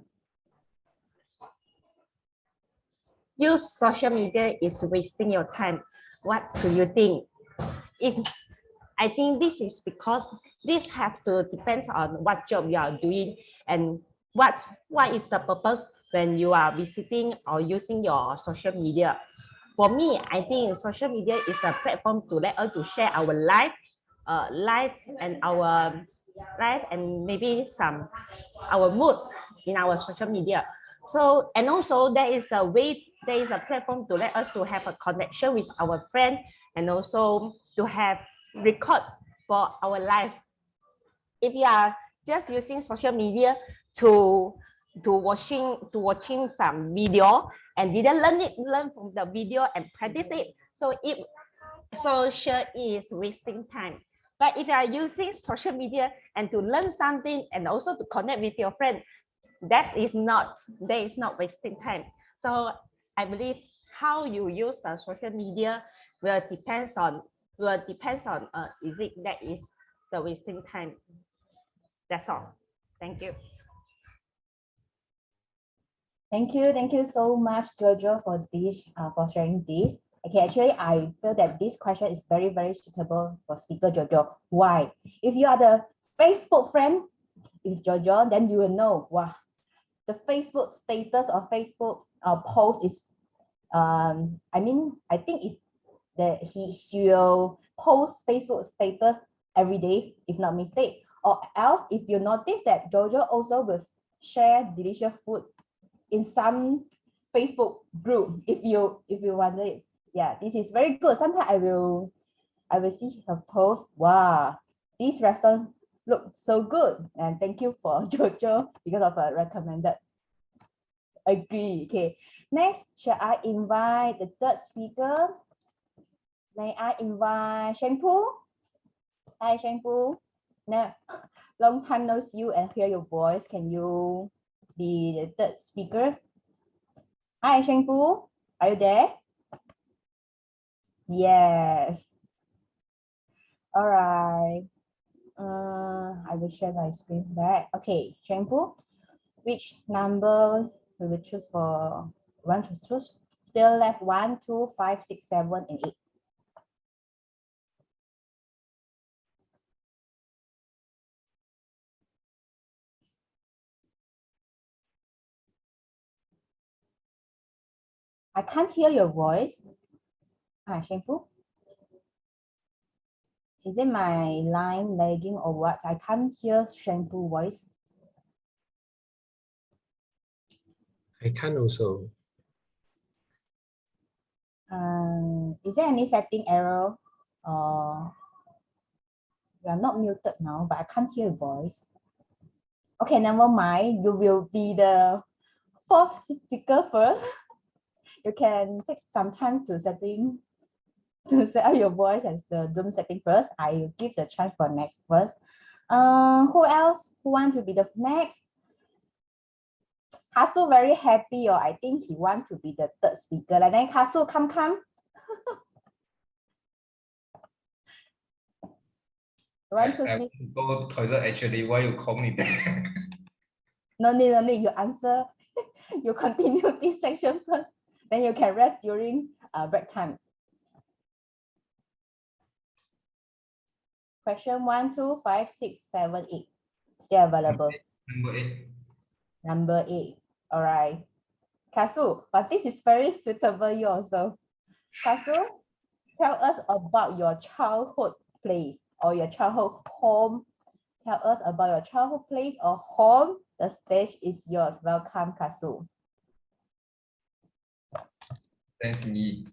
Use social media is wasting your time. What do you think? I think this is because this have to depend on what job you are doing and what is the purpose when you are visiting or using your social media. For me, I think social media is a platform to let us to share our life and maybe our mood in our social media. So, and also there is a platform to let us to have a connection with our friend and also to have record for our life. If you are just using social media to watching some video and didn't learn from the video and practice it, so sure is wasting time. But if you are using social media and to learn something and also to connect with your friend, that is not wasting time. So I believe how you use the social media will depends on is it that is the wasting time. That's all. Thank you. Thank you so much, Jojo, for this for sharing this. Okay, actually, I feel that this question is very, very suitable for speaker Jojo. Why? If you are the Facebook friend, if Jojo, then you will know, wow, the Facebook status or Facebook post is, I think it's that she will post Facebook status every day, if not mistake. Or else, if you notice that Jojo also will share delicious food in some Facebook group, if you wonder it. Yeah, this is very good. Sometimes I will see her post. Wow, these restaurants look so good. And thank you for Jojo because of a recommended. Agree. Okay. Next, shall I invite the third speaker? May I invite Shengpu? Hi, Shengpu. No, long time no see you and hear your voice. Can you be the third speaker? Hi, Shengpu. Are you there? Yes. All right. I will share my screen back. Okay, Shengpu, which number we will choose for one to choose? Still left 1, 2, 5, 6, 7, and 8. I can't hear your voice. Shengpu. Is it my line lagging or what? I can't hear Shampoo voice. I can also. Is there any setting error? You are not muted now, but I can't hear your voice. Okay, never mind. You will be the fourth speaker first. You can take some time to set up your voice as the Zoom setting first. I will give the chance for next first. Who else who want to be the next? Kasu very happy, or I think he want to be the third speaker. And then Kasu, come. I go toilet actually. Why you call me back? No need. You answer. You continue this section first. Then you can rest during break time. Question 1, 2, 5, 6, 7, 8. Still available. Number 8. Number 8. All right. Kasu, but this is very suitable you also. Kasu, tell us about your childhood place or your childhood home. Tell us about your childhood place or home. The stage is yours. Welcome, Kasu. Thanks, me.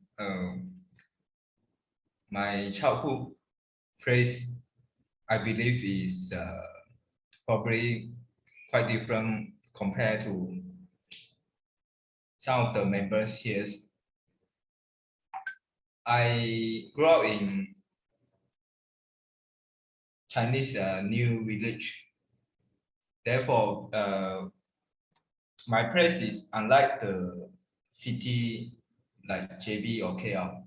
My childhood place, I believe, is probably quite different compared to some of the members here. I grew up in Chinese New Village. Therefore, my place is unlike the city like JB or KL.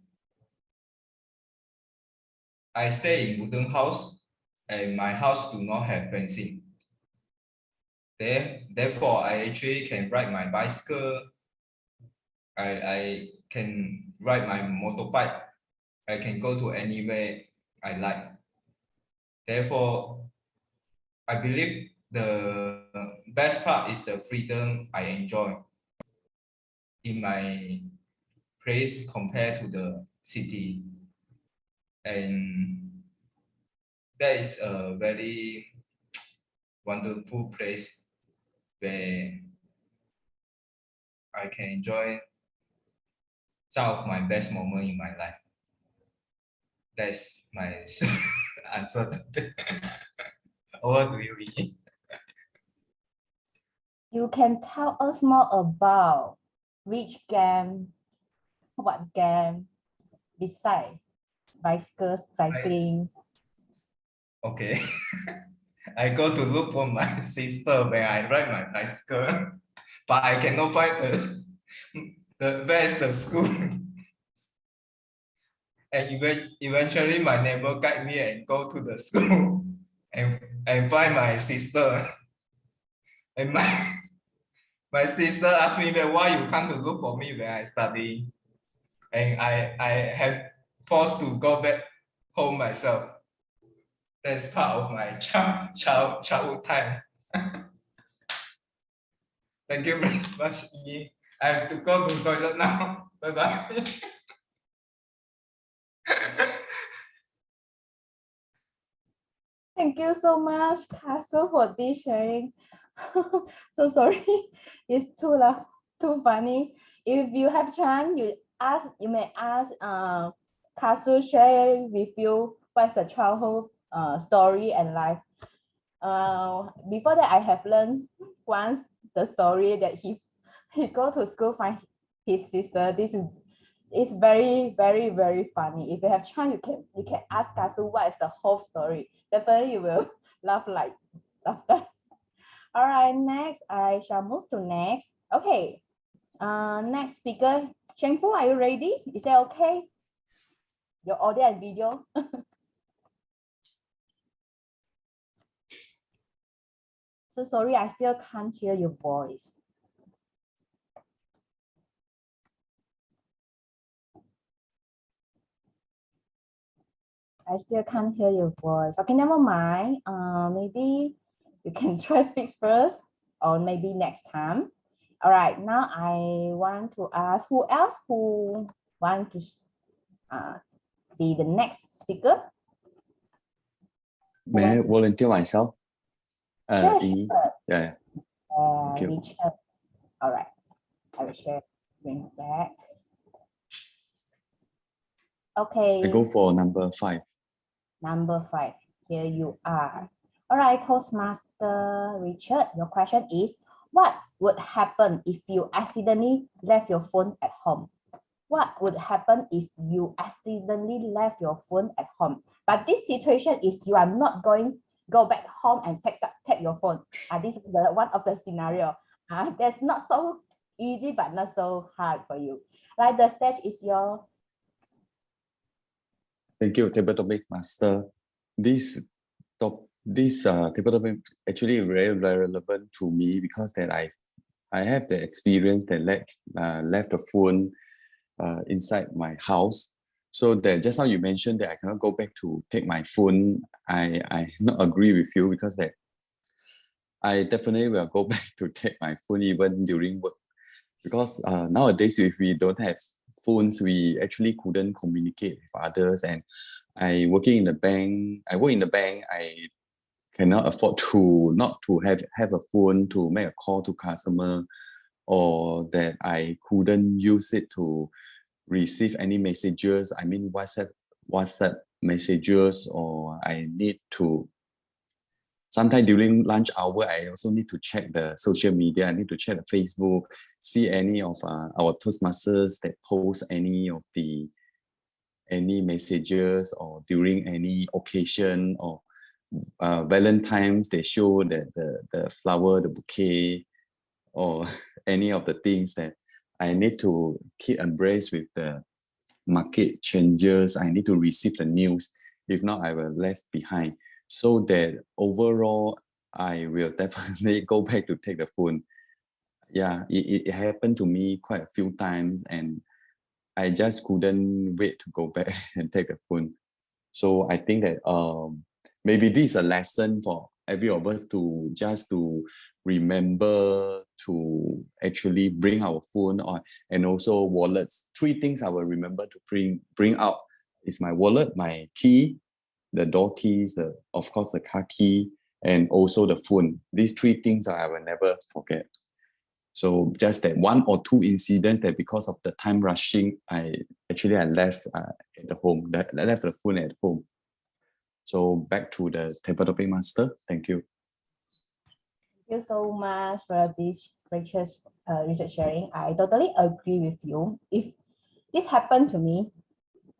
I stay in wooden house, and my house do not have fencing. Therefore, I actually can ride my bicycle. I can ride my motorbike. I can go to anywhere I like. Therefore, I believe the best part is the freedom I enjoy in my place compared to the city. And that is a very wonderful place where I can enjoy some of my best moments in my life. That's my answer. Over to you, Vicky. You can tell us more about which game, what game besides bicycle cycling. Okay. I go to look for my sister when I ride my bicycle, but I cannot find where is the school. And eventually my neighbor guide me and go to the school and find my sister. And my sister asked me that why you come to look for me when I study. And I have forced to go back home myself. That's part of my childhood time. Thank you very much, Yi. I have to go to the toilet now. Bye-bye. Thank you so much, Kasu, for this sharing. So sorry, it's too funny. If you have chance, you may ask Kasu share with you what's the childhood story and life. Before that, I have learned once the story that he go to school find his sister. This is very funny. If you have chance, you can ask Kasu what is the whole story. Definitely you will laugh that. All right, next I shall move to next. Okay, next speaker, Shampoo, are you ready? Is that okay? Your audio and video. So sorry, I still can't hear your voice. I still can't hear your voice. Okay, never mind. Maybe you can try fix first, or maybe next time. All right, now I want to ask who else who want to be the next speaker. May I volunteer myself? Sure, Amy? sure. Yeah. Thank you. Racheal. All right. I will share screen back. Okay. I go for number 5. Number 5. Here you are. All right, Toastmaster Richard, your question is, what would happen if you accidentally left your phone at home? What would happen if you accidentally left your phone at home? But this situation is you are not going go back home and take your phone. This is one of the scenario. That's not so easy, but not so hard for you. Right, the stage is yours. Thank you, Table Topic Master. This table topic actually very relevant to me because that I have the experience that left the phone inside my house. So that just now you mentioned that I cannot go back to take my phone. I not agree with you because that I definitely will go back to take my phone even during work. Because nowadays, if we don't have phones, we actually couldn't communicate with others. And I work in the bank. I cannot afford to not to have a phone to make a call to customer, or that I couldn't use it to receive any messages. I mean WhatsApp messages, or I need to. Sometimes during lunch hour, I also need to check the social media. I need to check the Facebook, see any of our Toastmasters that post any messages, or during any occasion, or Valentine's, they show that the flower, the bouquet, or any of the things that I need to keep abreast with the market changes. I need to receive the news. If not, I will left behind. So that overall, I will definitely go back to take the phone. Yeah, it happened to me quite a few times, and I just couldn't wait to go back and take the phone. So I think that maybe this is a lesson for every of us to just to remember to actually bring our phone on, and also wallets. 3 things I will remember to bring out is my wallet, my key, the door keys, of course the car key, and also the phone. These 3 things I will never forget. So just that 1 or 2 incidents that because of the time rushing, I left at the home. I left the phone at home. So back to the table topic master. Thank you. Thank you so much for this research sharing. I totally agree with you. If this happened to me,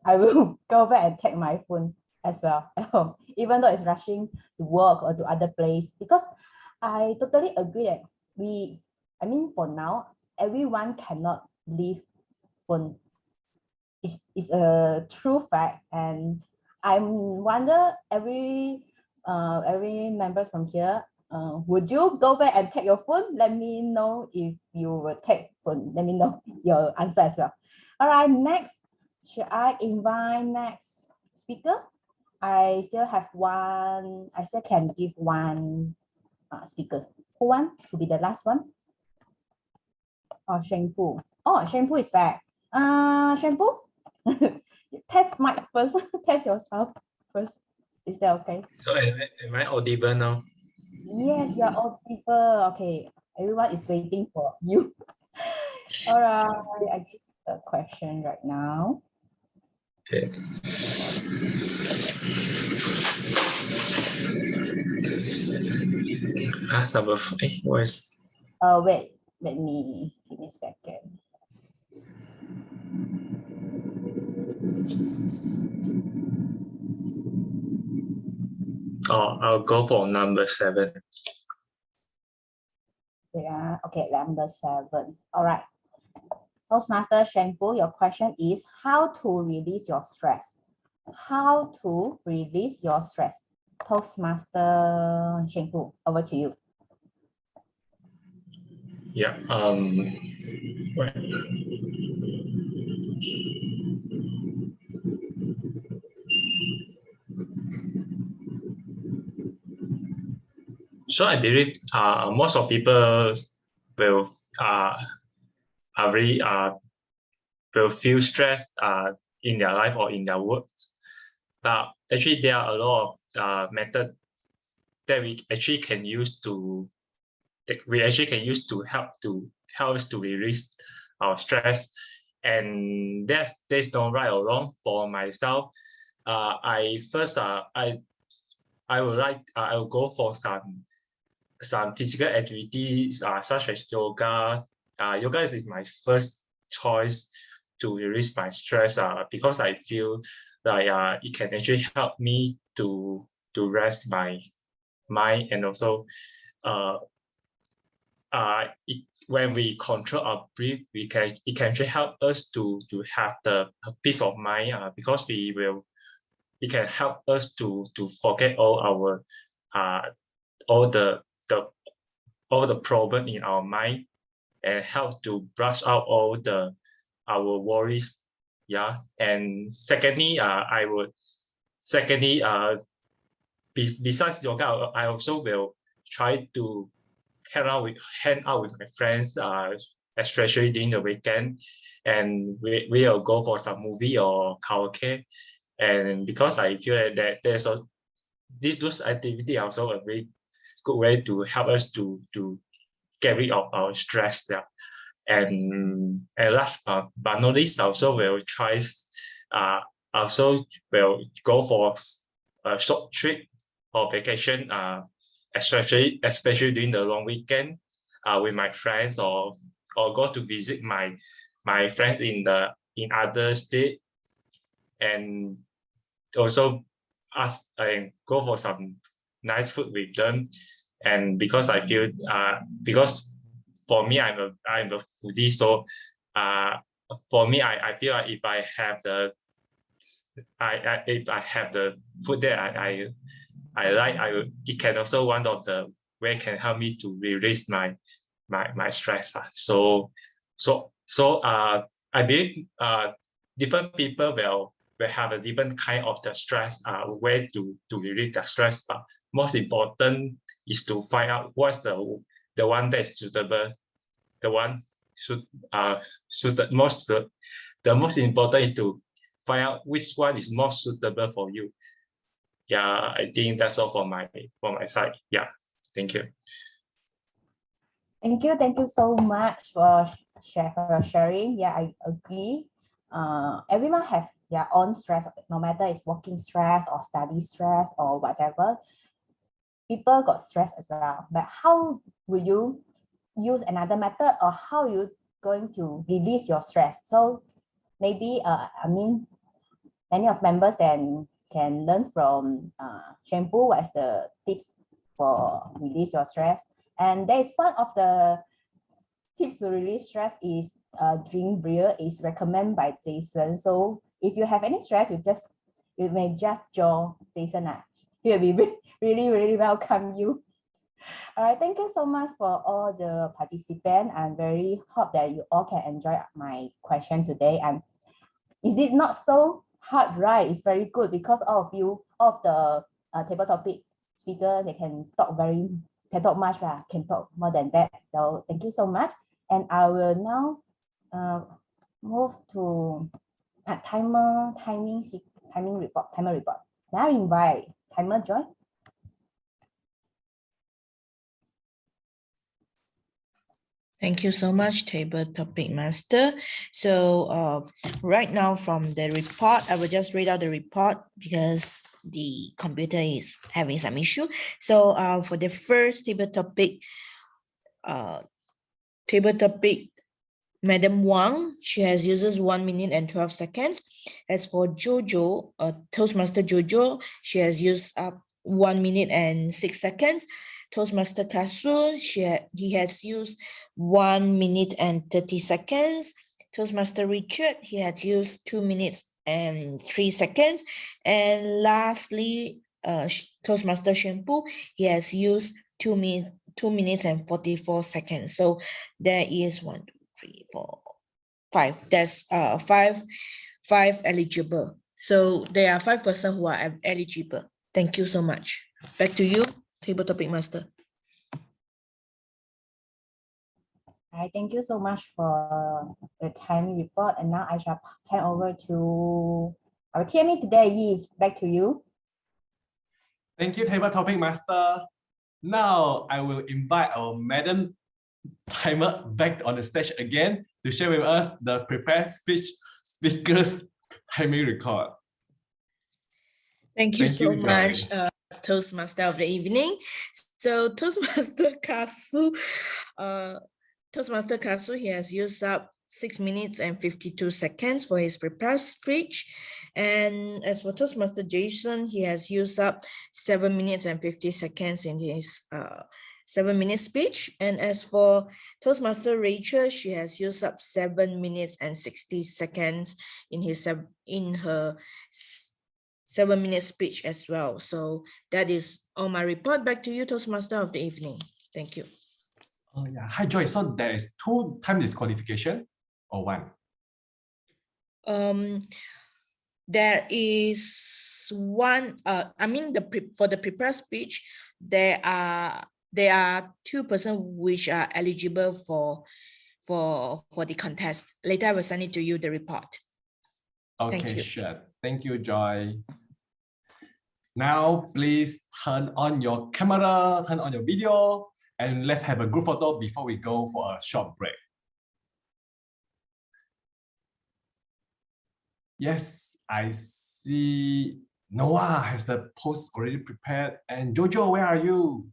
I will go back and take my phone as well at home, even though it's rushing to work or to other place. Because I totally agree that for now, everyone cannot leave phone. It's a true fact, and I wonder every members from here, would you go back and take your phone? Let me know if you will take phone. Let me know your answer as well. All right, next, should I invite next speaker? I still have one. I still can give one speaker. Who want to be the last one? Oh, Shampoo. Oh, Shampoo is back. Shampoo, test mic first. Test yourself first. Is that okay? So am I audible now? Yes, you're audible. Okay, everyone is waiting for you. All right, I give the question right now. Okay. Number 5 was. Wait, give me a second. Oh, I'll go for number 7. Yeah, okay, number 7. All right. Toastmaster Shampoo, your question is how to release your stress. How to release your stress. Toastmaster Shampoo, over to you. Yeah. So I believe most of people will will feel stressed in their life or in their work. But actually, there are a lot of method that we actually can use to help us to release our stress. And there's no right or wrong. For myself, I will go for some physical activities such as yoga. Yoga is my first choice to release my stress because I feel like it can actually help me to rest my mind, and also when we control our breath, it can actually help us to have the peace of mind because it can help us to forget all our all the problem in our mind, and help to brush out all our worries. Yeah. And secondly, besides yoga, I also will try to hang out with my friends, especially during the weekend, and we'll go for some movie or karaoke. And because I feel that those activities are also a very good way to help us to get rid of our stress there. And last but not least, also will go for a short trip or vacation, especially during the long weekend, with my friends, or go to visit my friends in other state, and also go for some nice food with them. And because I feel because for me, I'm a foodie, so for me, I feel like if I have the food that I like, it can also one of the way can help me to release my stress. So I believe different people will have a different kind of the stress way to release the stress, but most important is to find out what's the one that's suitable. The most important is to find out which one is most suitable for you. Yeah, I think that's all for my side. Yeah, thank you. Thank you so much for sharing. Yeah, I agree. Everyone have their own stress, no matter it's working stress or study stress or whatever. People got stress as well. But how will you use another method, or how you going to release your stress? So maybe many of members then can learn from Shampoo what's the tips for release your stress. And there is one of the tips to release stress is drink beer is recommended by Jason. So if you have any stress, you may just join Jason. He will be really welcome you. All right, thank you so much for all the participants. I'm very hope that you all can enjoy my question today. And is it not so hard, right? It's very good because all of the table topic speaker, they can talk much, can talk more than that. So thank you so much. And I will now move to timer report. May I invite timer join? Thank you so much, Table Topic Master. So right now from the report, I will just read out the report because the computer is having some issue. So for the first table topic, Madam Wong, she has uses 1 minute and 12 seconds. As for Jojo, Toastmaster Jojo, she has used up 1 minute and 6 seconds. Toastmaster Kasu, he has used 1 minute and 30 seconds. Toastmaster Richard, he has used 2 minutes and 3 seconds. And lastly, Toastmaster Shampoo, he has used 2 minutes and 44 seconds. So there is 1, 2, 3, 4, 5. There's five eligible. So there are 5 persons who are eligible. Thank you so much. Back to you, Table Topic Master. All right, thank you so much for the time report. And now I shall hand over to our TME today, Eve. Back to you. Thank you, Table Topic Master. Now I will invite our Madam Timer back on the stage again to share with us the prepared speakers timing record. Thank you so Joy. much, Toastmaster of the evening. So Toastmaster Kasu, he has used up 6 minutes and 52 seconds for his prepared speech. And as for Toastmaster Jason, he has used up 7 minutes and 50 seconds in his 7-minute speech. And as for Toastmaster Racheal, she has used up 7 minutes and 60 seconds in her 7-minute speech as well. So that is all my report. Back to you, Toastmaster of the evening. Thank you. Oh yeah, hi Joy. So there is 2 time disqualification or 1? There is 1. I mean, for the prepared speech, there are 2 persons which are eligible for the contest. Later, I will send it to you the report. Okay, Thank you. sure. Thank you, Joy. Now, please turn on your camera, turn on your video, and let's have a group photo before we go for a short break. Yes, I see Noah has the post already prepared. And Jojo, where are you?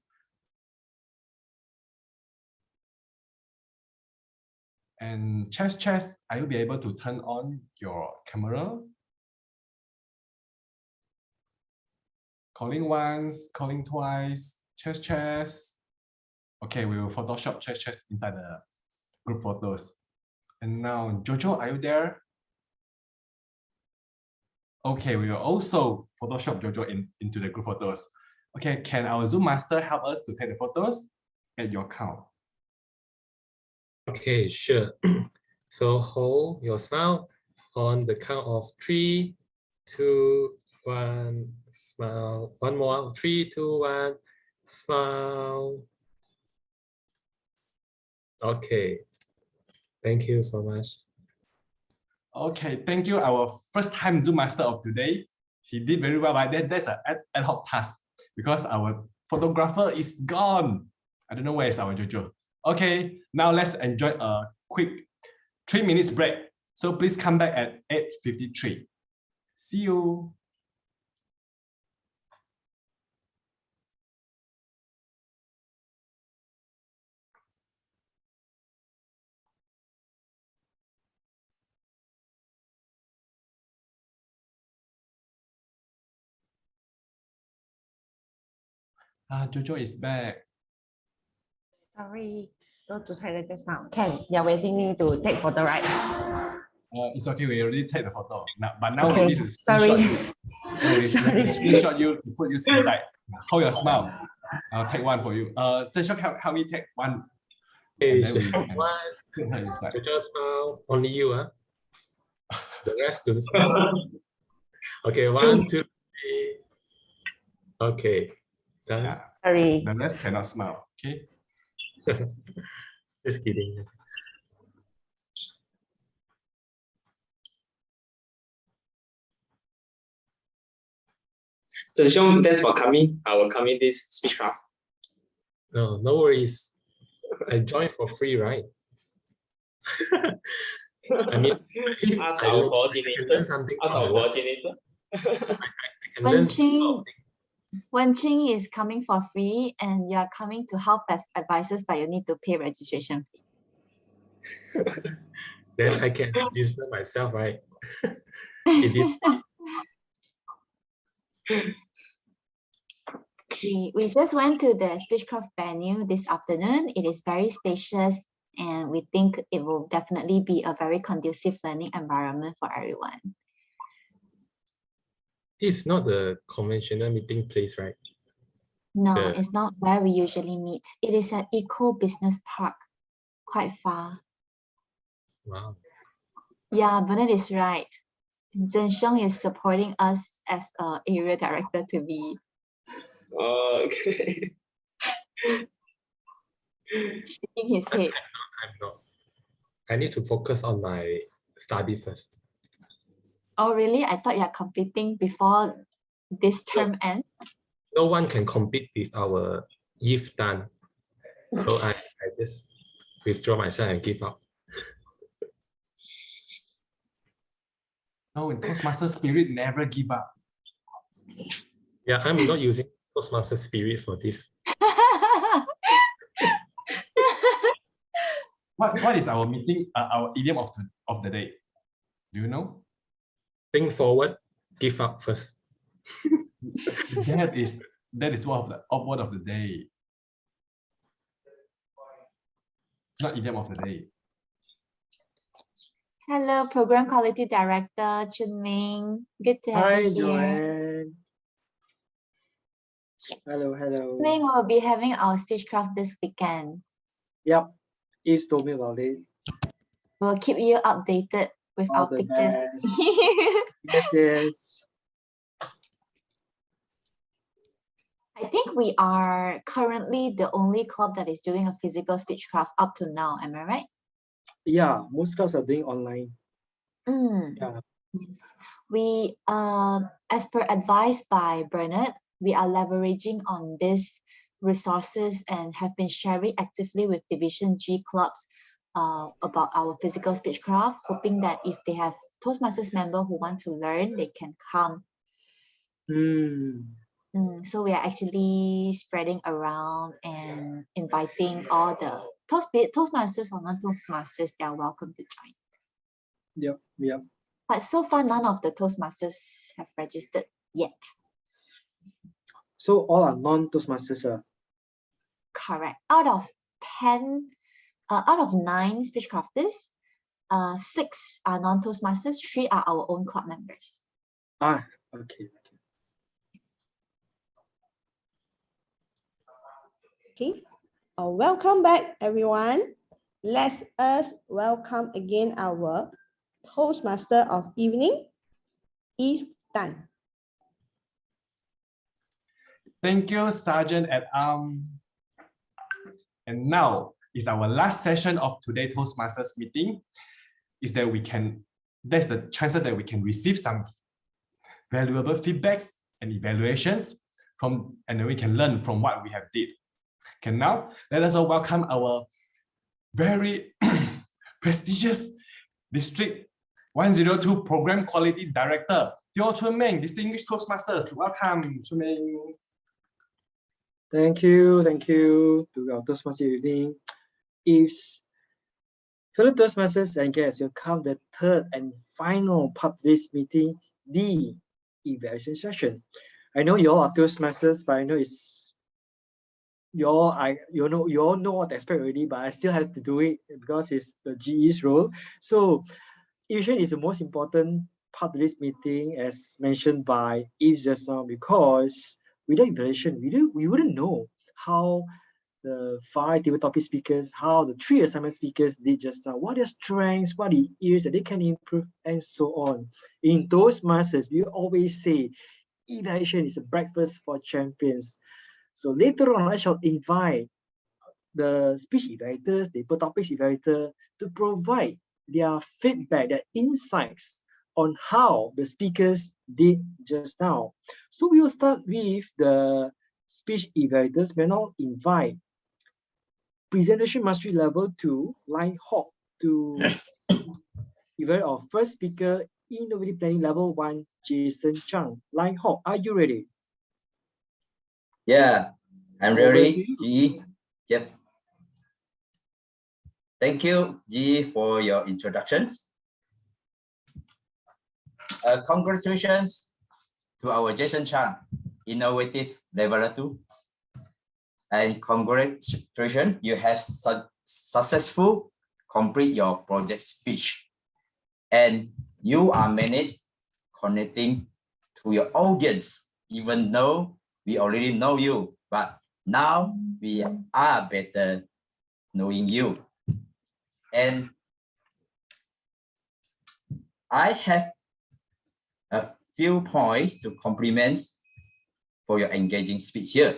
And Chess, are you be able to turn on your camera? Calling once, calling twice, Chess. Okay, we will Photoshop Chess inside the group photos. And now, Jojo, are you there? Okay, we will also Photoshop Jojo into the group photos. Okay, can our Zoom master help us to take the photos at your count? Okay, sure. So hold your smile on the count of 3, 2, 1, smile. One more. 3, 2, 1, smile. Okay. Thank you so much. Okay, thank you. Our first time Zoom master of today. He did very well, but that's an ad hoc task because our photographer is gone. I don't know where is our Jojo. Okay, now let's enjoy a quick 3 minutes break. So please come back at 8:53. See you. Jojo is back. Sorry, go to toilet just now. Ken, you're waiting me to take photo, right? It's okay, we already take the photo. But now Okay, we need to sorry. Sorry. Screenshot you to put you inside. Hold your smile. I'll take one for you. Zhen Shyong, help me take one. Okay, And then we can one. put her inside. Jojo smile. Only you, huh? The rest don't smile. Okay, 1, 2, 3. Okay, done. Yeah. Sorry. The rest cannot smile. Okay. Just kidding. Zhen Shyong, thanks for coming. I will come in this speechcraft. No worries. I joined for free, right? I mean, ask our coordinator. Ask our coordinator. Wen Qing is coming for free, and you are coming to help as advisors, but you need to pay registration fee. Then I can register myself, right? We just went to the Speechcraft venue this afternoon. It is very spacious, and we think it will definitely be a very conducive learning environment for everyone. It's not the conventional meeting place, right? No, it's not where we usually meet. It is an eco business park, quite far. Wow. Yeah, Bernard is right. Zhen Shyong is supporting us as an area director to be. Okay. Shaking his head. I'm not. I need to focus on my study first. Oh, really? I thought you are completing before this term ends. no one can compete with our Yap Zhen. So I just withdraw myself and give up. No, in Toastmaster spirit, never give up. Yeah, I'm not using Toastmaster spirit for this. What is our meeting, our idiom of the day? Do you know? Think forward, give up first. that is one of the word of the day. Not idiom of the day. Hello, Program Quality Director Chun Ming. Good to have Hi, you here. Joanne. Hello, hello. Ming will be having our stagecraft this weekend. Yep, Eve's told me about it. We'll keep you updated with All our the pictures. best. Yes. I think we are currently the only club that is doing a physical speechcraft up to now. Am I right? Yeah, most clubs are doing online. Yeah. Yes. We, as per advice by Bernard, we are leveraging on these resources and have been sharing actively with Division G clubs about our physical speechcraft, hoping that if they have Toastmasters member who want to learn, they can come. So we are actually spreading around and inviting all the Toastmasters or non-Toastmasters, they are welcome to join. Yep. But so far, none of the Toastmasters have registered yet. So all are non-Toastmasters. Correct. Out of 9 speechcrafters, 6 are non-Toastmasters, 3 are our own club members. Okay. Okay. Welcome back, everyone. Let us welcome again our Toastmaster of evening, Yap Zhen. Thank you, Sergeant at Arm. And now is our last session of today's Toastmasters meeting. That's the chance that we can receive some valuable feedbacks and evaluations and then we can learn from what we have did. Okay, now let us all welcome our very prestigious District 102 Program Quality Director, Teoh Chun Ming, distinguished Toastmasters. Welcome, Chun Ming. Thank you to our Toastmaster evening. Fellow Toastmasters and guests, you come the third and final part of this meeting, the evaluation session. I know you all are Toastmasters, but I know it's you all know what to expect already, but I still have to do it because it's the GE's role. So evaluation is the most important part of this meeting, as mentioned by Eve just now, because without evaluation, we wouldn't know how the 5 table topic speakers, how the 3 assignment speakers did just now, what are their strengths, what are the areas that they can improve, and so on. In Toastmasters, we always say evaluation is a breakfast for champions. So later on, I shall invite the speech evaluators, the topics evaluator, to provide their feedback, their insights on how the speakers did just now. So we will start with the speech evaluators. We now invite Presentation Mastery Level 2, Line Hawk, to evaluate our first speaker, Innovative Planning Level 1, Jason Chung. Line Hawk, are you ready? Yeah, I'm ready, GE. Yep. Thank you, GE, for your introductions. Congratulations to our Jason Chung, Innovative Level 2. And congratulations, you have successfully complete your project speech. And you are managed connecting to your audience, even though we already know you, but now we are better knowing you. And I have a few points to compliment for your engaging speech here.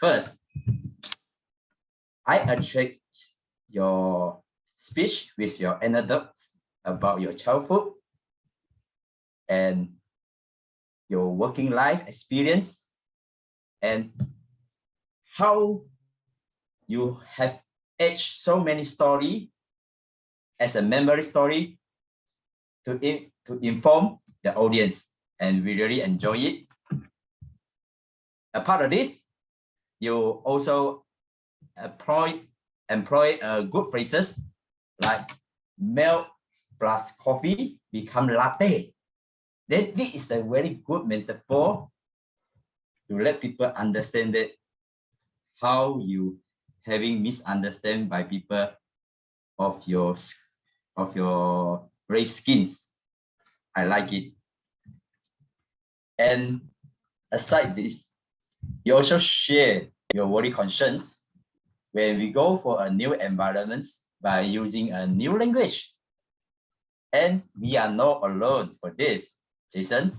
First, I attract your speech with your anecdotes about your childhood and your working life experience and how you have etched so many stories as a memory story to inform the audience, and we really enjoy it. A part of this, you also employ good phrases like milk plus coffee become latte. Then this is a very good metaphor to let people understand that how you having misunderstood by people of your race skins. I like it. And aside this, you also share your worry concerns when we go for a new environment by using a new language. And we are not alone for this, Jason.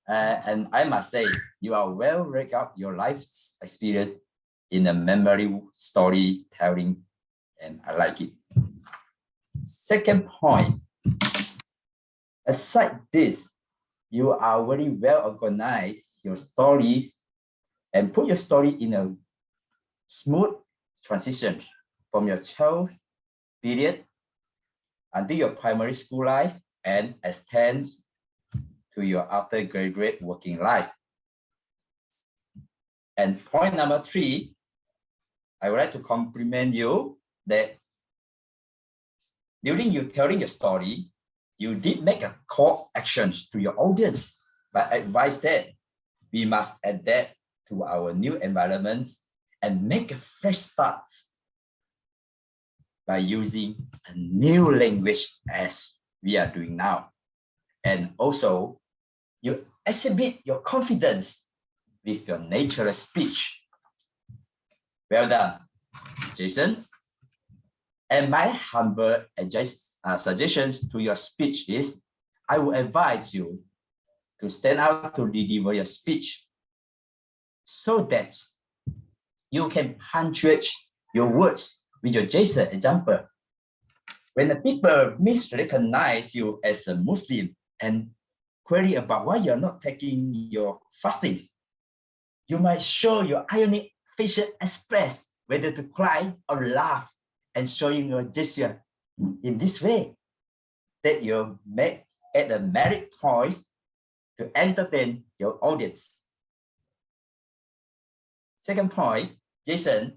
And I must say, you are well read up your life's experience in a memory storytelling, and I like it. Second point, aside this, you are very well organized your stories and put your story in a smooth transition from your child period until your primary school life and extends to your after graduate working life. And point number 3, I would like to compliment you that during you telling your story, you did make a call actions to your audience, but advise that we must adapt to our new environments and make a fresh start by using a new language as we are doing now. And also, you exhibit your confidence with your natural speech. Well done, Jason. And my humble suggestions to your speech is, I would advise you to stand out to deliver your speech so that you can punctuate your words with your Jason example. When the people misrecognize you as a Muslim and query about why you're not taking your fastings, you might show your ironic facial express whether to cry or laugh, and showing your gesture in this way that you make at the merit points to entertain your audience. Second point, Jason,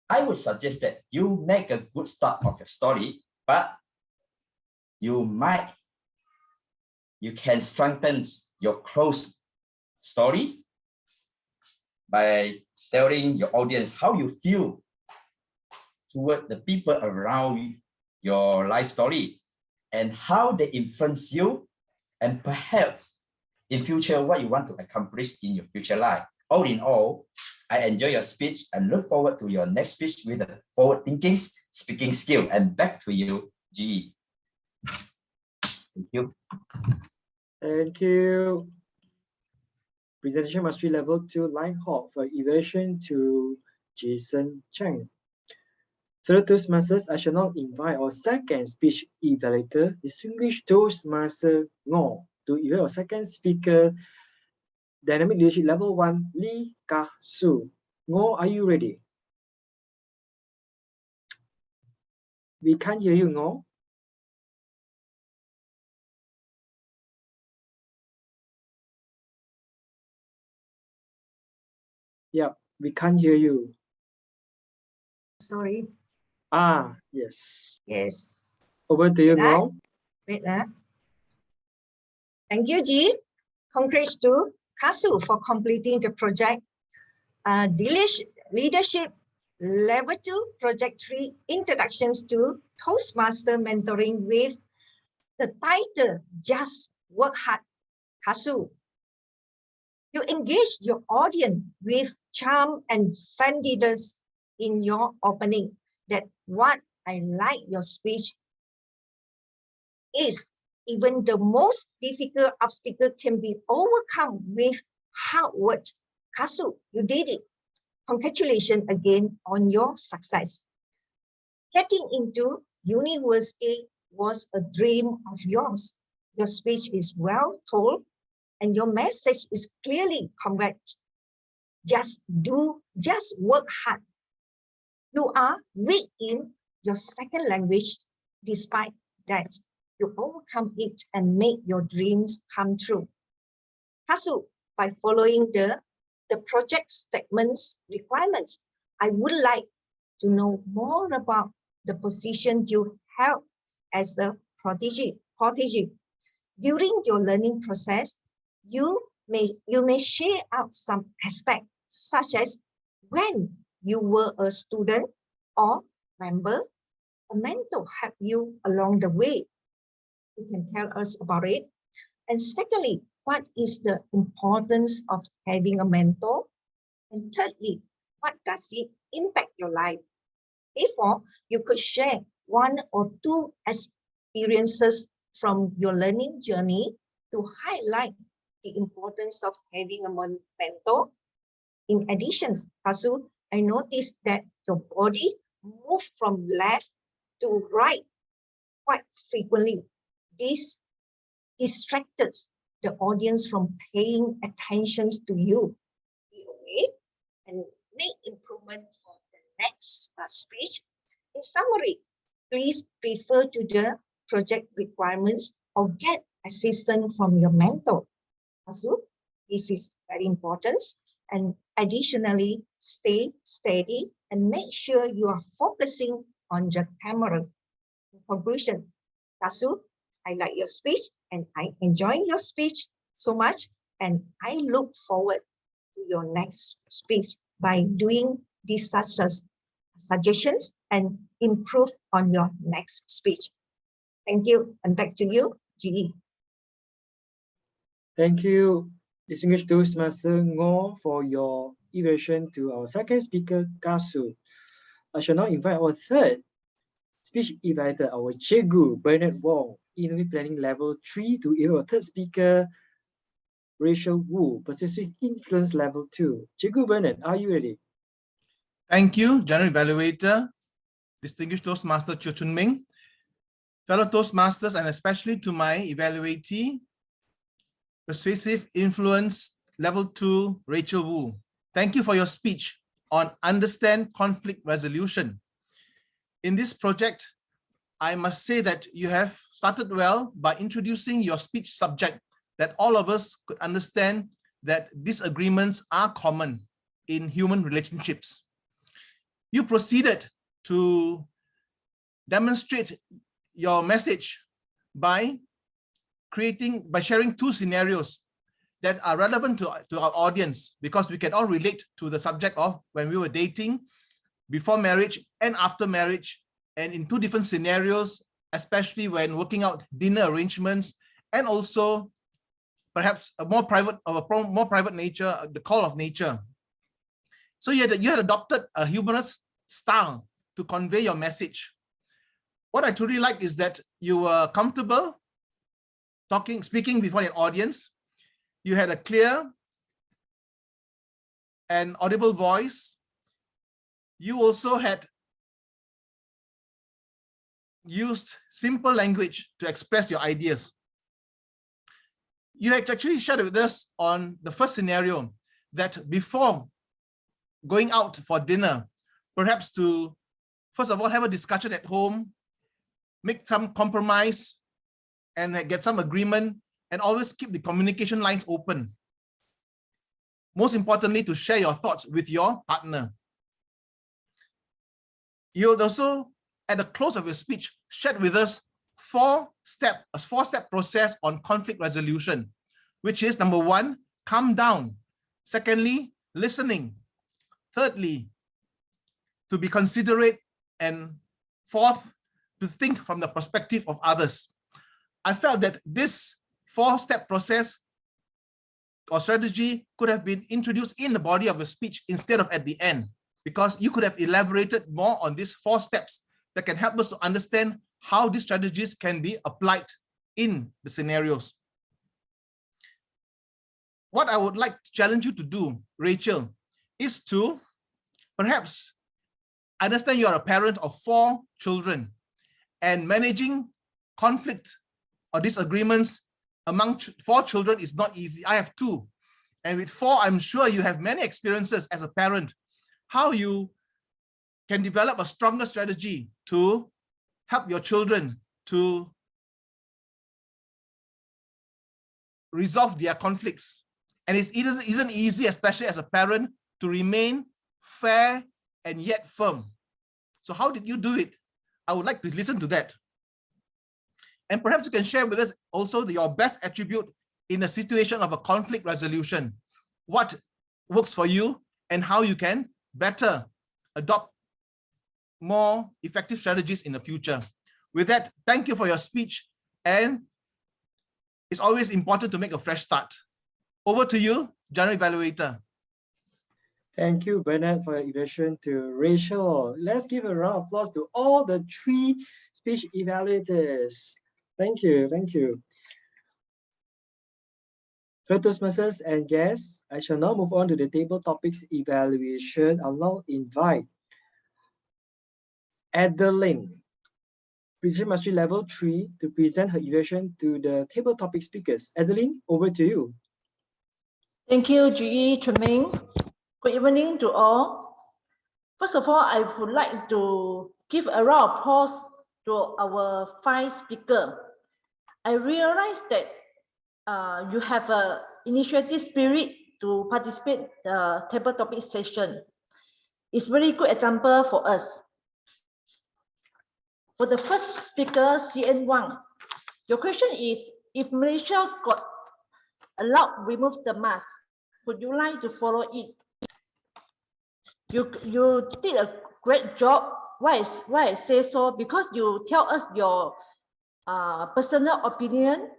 I would suggest that you make a good start of your story, but you can strengthen your close story by telling your audience how you feel toward the people around your life story and how they influence you, and perhaps in future what you want to accomplish in your future life. All in all, I enjoy your speech and look forward to your next speech with a forward-thinking speaking skill. And back to you, GE. Thank you. Thank you. Presentation Mastery Level 2 Line Hop for evaluation to Jason Chang. Fellow Toastmasters, I shall now invite our second speech evaluator, Distinguished Toastmaster Wong, to evaluate our second speaker, Dynamic Leadership Level 1, Lee Ka-su. Ngo, are you ready? We can't hear you, Ngo. Yeah, we can't hear you. Sorry. Ah, yes. Yes. Over to you, Ngo. Wait. Thank you, G. Congrats to Kasu for completing the project. Leadership Level 2 Project 3 Introductions to Toastmaster Mentoring with the title Just Work Hard. Kasu, you engage your audience with charm and friendliness in your opening. That what I like your speech is even the most difficult obstacle can be overcome with hard work. Kasu, you did it. Congratulations again on your success. Getting into university was a dream of yours. Your speech is well told and your message is clearly correct. Just work hard. You are weak in your second language. Despite that, you overcome it and make your dreams come true. Kasu, by following the project statements requirements, I would like to know more about the position you held as a protege. During your learning process, you may share out some aspects such as when you were a student or member, a mentor helped you along the way. You can tell us about it. And secondly, what is the importance of having a mentor? And thirdly, what does it impact your life? Therefore, you could share one or two experiences from your learning journey to highlight the importance of having a mentor. In addition, Kasu, I noticed that your body moves from left to right quite frequently. This distracts the audience from paying attention to you. Be aware and make improvement for the next speech. In summary, please refer to the project requirements or get assistance from your mentor. Also, this is very important. And additionally, stay steady and make sure you are focusing on the camera. In conclusion, Kasu, I like your speech and I enjoy your speech so much, and I look forward to your next speech by doing these such as suggestions and improve on your next speech. Thank you, and back to you, GE. Thank you, distinguished Toastmaster Ngo, for your evaluation to our second speaker, Kasu. I shall now invite our third speech evaluator, our Cikgu, Bernard Wong, Interview Planning Level 3, to evaluate our third speaker, Racheal Wu, Persuasive Influence Level 2. Cikgu Bernard, are you ready? Thank you, General Evaluator, distinguished Toastmaster Chun Ming, fellow Toastmasters, and especially to my evaluatee, Persuasive Influence Level 2, Racheal Wu. Thank you for your speech on Understand Conflict Resolution. In this project, I must say that you have started well by introducing your speech subject that all of us could understand that disagreements are common in human relationships. You proceeded to demonstrate your message by sharing two scenarios that are relevant to our audience, because we can all relate to the subject of when we were dating, before marriage and after marriage, and in two different scenarios, especially when working out dinner arrangements, and also perhaps a more private nature, the call of nature. So you had adopted a humorous style to convey your message. What I truly like is that you were comfortable speaking before an audience. You had a clear and audible voice. You also had used simple language to express your ideas. You had actually shared with us on the first scenario that before going out for dinner, perhaps to, first of all, have a discussion at home, make some compromise, and get some agreement, and always keep the communication lines open. Most importantly, to share your thoughts with your partner. You would also, at the close of your speech, shared with us a four-step process on conflict resolution, which is number one, calm down. Secondly, listening. Thirdly, to be considerate. And fourth, to think from the perspective of others. I felt that this four-step process or strategy could have been introduced in the body of a speech instead of at the end, because you could have elaborated more on these four steps that can help us to understand how these strategies can be applied in the scenarios. What I would like to challenge you to do, Racheal, is to perhaps understand you are a parent of 4 children, and managing conflict or disagreements among 4 children is not easy. I have 2. And with 4, I'm sure you have many experiences as a parent, how you can develop a stronger strategy to help your children to resolve their conflicts. And it isn't easy, especially as a parent, to remain fair and yet firm. So how did you do it? I would like to listen to that. And perhaps you can share with us also your best attribute in a situation of a conflict resolution. What works for you and how you can better adopt more effective strategies in the future. With that, thank you for your speech. And it's always important to make a fresh start. Over to you, General Evaluator. Thank you, Bernard, for your evaluation to Racheal. Let's give a round of applause to all the 3 speech evaluators. Thank you, thank you. For Toastmasters and guests, I shall now move on to the table topics evaluation. I'll now invite Adeline, Precision Mastery Level 3, to present her evaluation to the table topic speakers. Adeline, over to you. Thank you, GE Chun Ming. Good evening to all. First of all, I would like to give a round of applause to our 5 speakers. I realize that you have an initiative spirit to participate in the table topic session. It's very good example for us. For the first speaker, CN Wong, your question is, if Malaysia got allowed remove the mask, would you like to follow it? You did a great job. Why I say so? Because you tell us your personal opinion,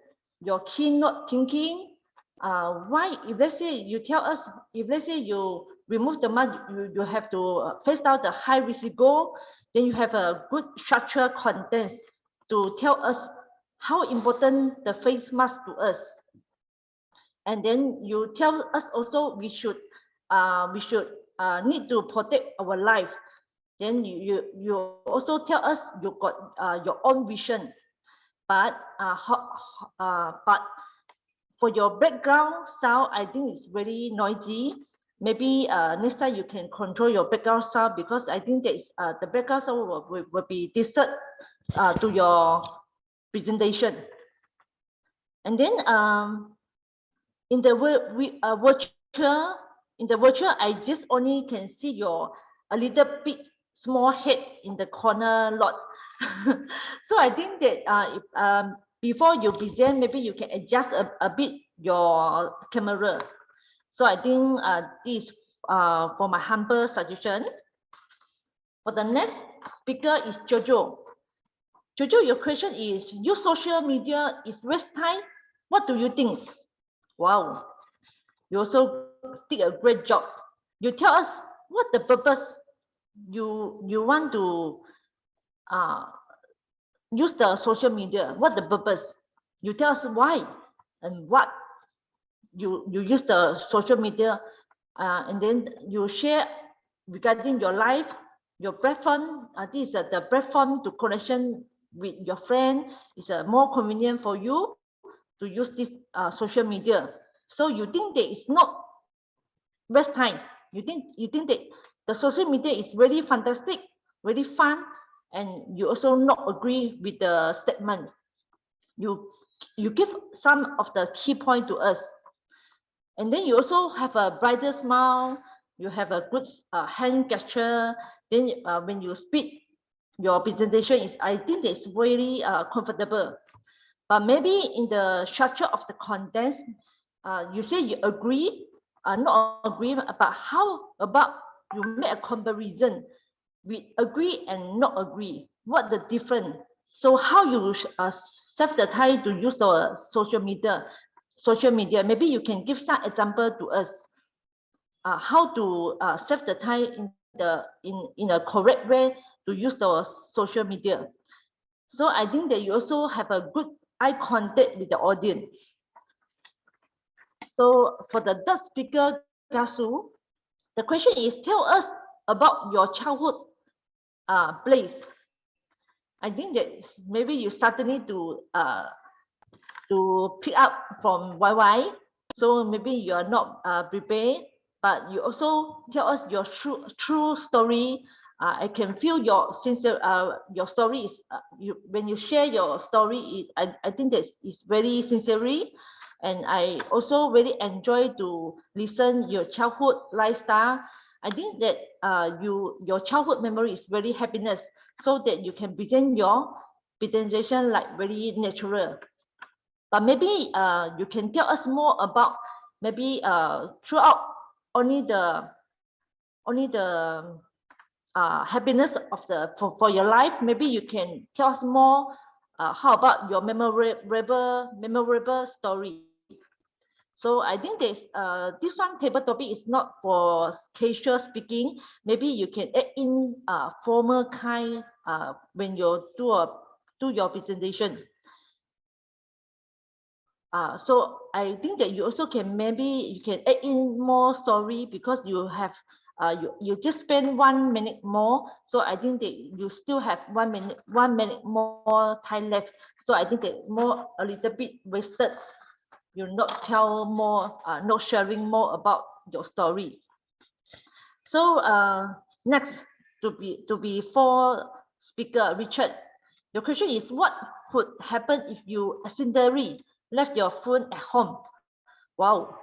your keynote thinking. Why, if let's say you tell us, if let's say you remove the mask, you have to face down the high risk goal, then you have a good structural contents to tell us how important the face mask to us. And then you tell us also we should need to protect our life. Then you also tell us you got your own vision, but for your background sound, I think it's very noisy. Maybe next time you can control your background sound, because I think that is, the background sound will be disturbed to your presentation. And then in the virtual, I just only can see your a little bit small head in the corner lot. So I think that before you present, maybe you can adjust a bit your camera. So I think this for my humble suggestion. For the next speaker is Jojo. Jojo, your question is, use social media is waste time. What do you think? Wow, you also did a great job. You tell us what the purpose you want to use the social media. What the purpose? You tell us why and what you use the social media, and then you share regarding your life, your platform. This is the platform to connection with your friend. It's more convenient for you to use this social media. So you think that it's not waste time. You think that the social media is really fantastic, really fun, and you also not agree with the statement. You give some of the key point to us, and then you also have a brighter smile. You have a good hand gesture. Then when you speak, your presentation is, I think it's very comfortable. But maybe in the structure of the contents, you say you agree, not agree, but how about you make a comparison with agree and not agree? What the difference? So how you save the time to use the social media? Maybe you can give some example to us. How to save the time in a correct way to use the social media. So I think that you also have a good eye contact with the audience. So for the third speaker, Gasu, the question is, tell us about your childhood place. I think that maybe you suddenly to pick up from YY. So maybe you are not prepared, but you also tell us your true story. I can feel your sincere. Your story is when you share your story. I think that is very sincerely, and I also really enjoy to listen your childhood lifestyle. I think that your childhood memory is very happiness, so that you can present your presentation like very natural. But maybe you can tell us more about maybe throughout only the happiness of for your life. Maybe you can tell us more. How about your memorable story? So I think this one table topic is not for casual speaking. Maybe you can add in formal kind when you do your presentation. So I think that you also can maybe you can add in more story because you have you just spend 1 minute more. So I think that you still have 1 minute more time left. So I think that more a little bit wasted. You not tell more, not sharing more about your story. So next to be for speaker Richard. Your question is, what could happen if you accidentally left your phone at home? Wow,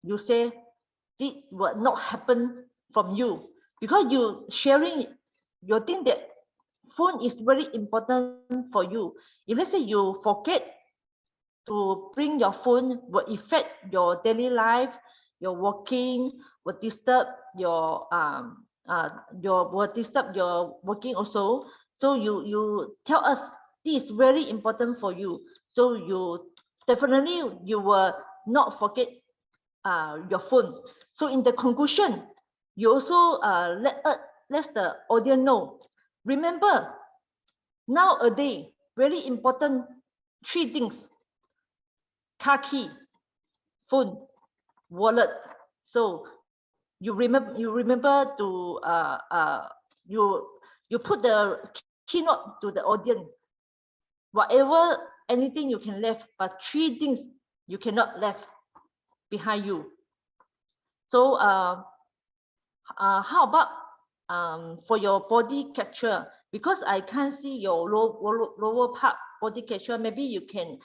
you say this will not happen from you because you sharing. You think that phone is very important for you. If let's say you forget to bring your phone, will affect your daily life, your working, will disturb your will disturb your working also. So you tell us this is very important for you. So you definitely you will not forget your phone. So in the conclusion, you also let the audience know. Remember, nowadays very important 3 things: car key, phone, wallet. So you remember to you put the keynote to the audience. Whatever anything you can left, but 3 things you cannot left behind you. So how about for your body capture? Because I can't see your lower part body capture. Maybe you can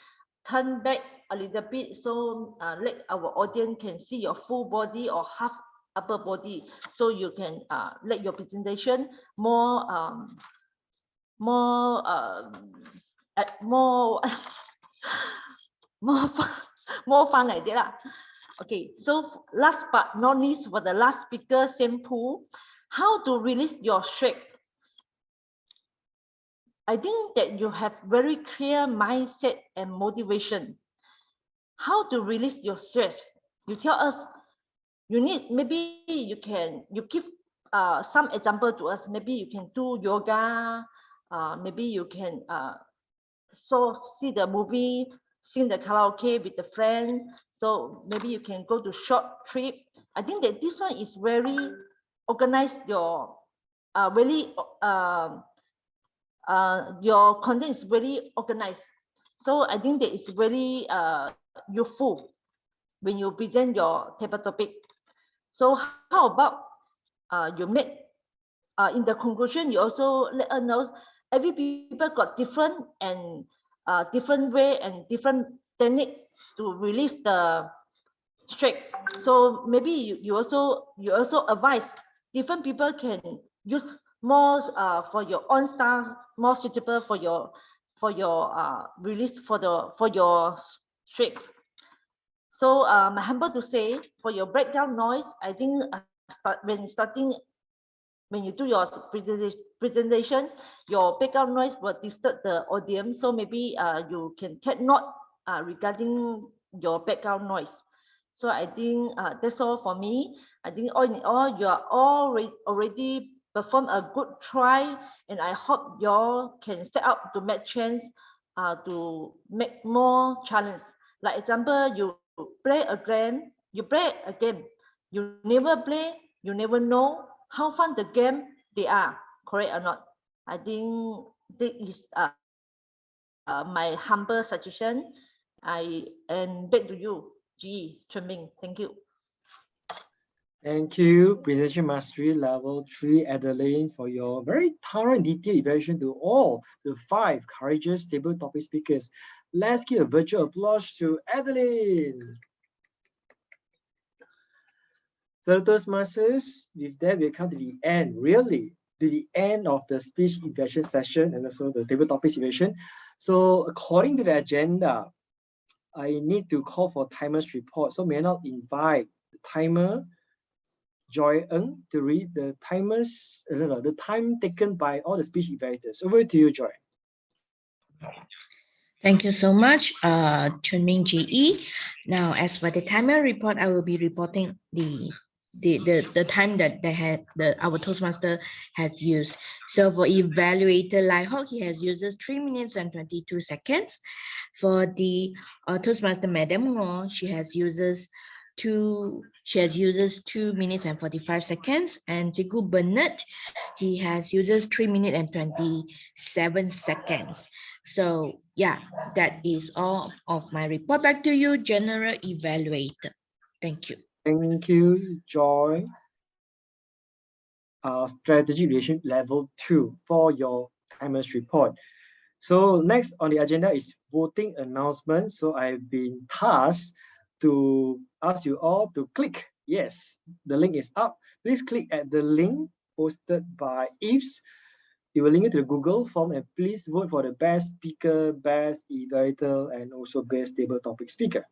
turn back a little bit so let our audience can see your full body or half upper body, so you can let your presentation more more more fun like that lah. Okay, so last but not least, for the last speaker, same pool, how to release your stress. I think that you have very clear mindset and motivation. How to release your stress? You tell us. You need, maybe you give some example to us. Maybe you can do yoga. Maybe you can see the movie, sing the karaoke with the friend. So maybe you can go to short trip. I think that this one is very organized. Your your content is very organized. So I think that it's very useful when you present your table topic. So how about you make in the conclusion, you also let us know every people got different and different way and different technique to release the stress. So maybe you also advise different people can use more for your own style, more suitable for your release for your stress. So I'm humble to say, for your background noise, I think when you do your presentation, your background noise will disturb the audience. So maybe you can take note regarding your background noise. So I think that's all for me. I think all in all, you are already performed a good try, and I hope you all can set up to make chance to make more challenge. Like example, you play a game, you never play, you never know how fun the game they are, correct or not? I think this is my humble suggestion. I am back to you, GE, Chun Ming. Thank you. Thank you, Presentation Mastery Level 3, Adeline, for your very thorough and detailed evaluation to all the 5 courageous table topic speakers. Let's give a virtual applause to Adeline. Fellow Toastmasters, with that, we come to the end, really, to the end of the speech evaluation session and also the table topics evaluation. So according to the agenda, I need to call for timer's report. So may I now invite the timer, Joy Ng, to read the timers, the time taken by all the speech evaluators. Over to you, Joy. Thank you so much, Chun Ming GE. Now, as for the timer report, I will be reporting the time that our Toastmaster have used. So for Evaluator Lighthawk, he has used 3 minutes and 22 seconds. For the Toastmaster Madam Ngo, she has uses 2 minutes and 45 seconds. And Cikgu Bernard, he has uses 3 minutes and 27 seconds. So yeah, that is all of my report. Back to you, General Evaluator. Thank you. Thank you, Joy. Strategy relation level 2 for your timers report. So next on the agenda is voting announcement. So I've been tasked to ask you all to click. Yes, the link is up. Please click at the link posted by Eves. It will link you to the Google form, and please vote for the best speaker, best evaluator, and also best table topic speaker.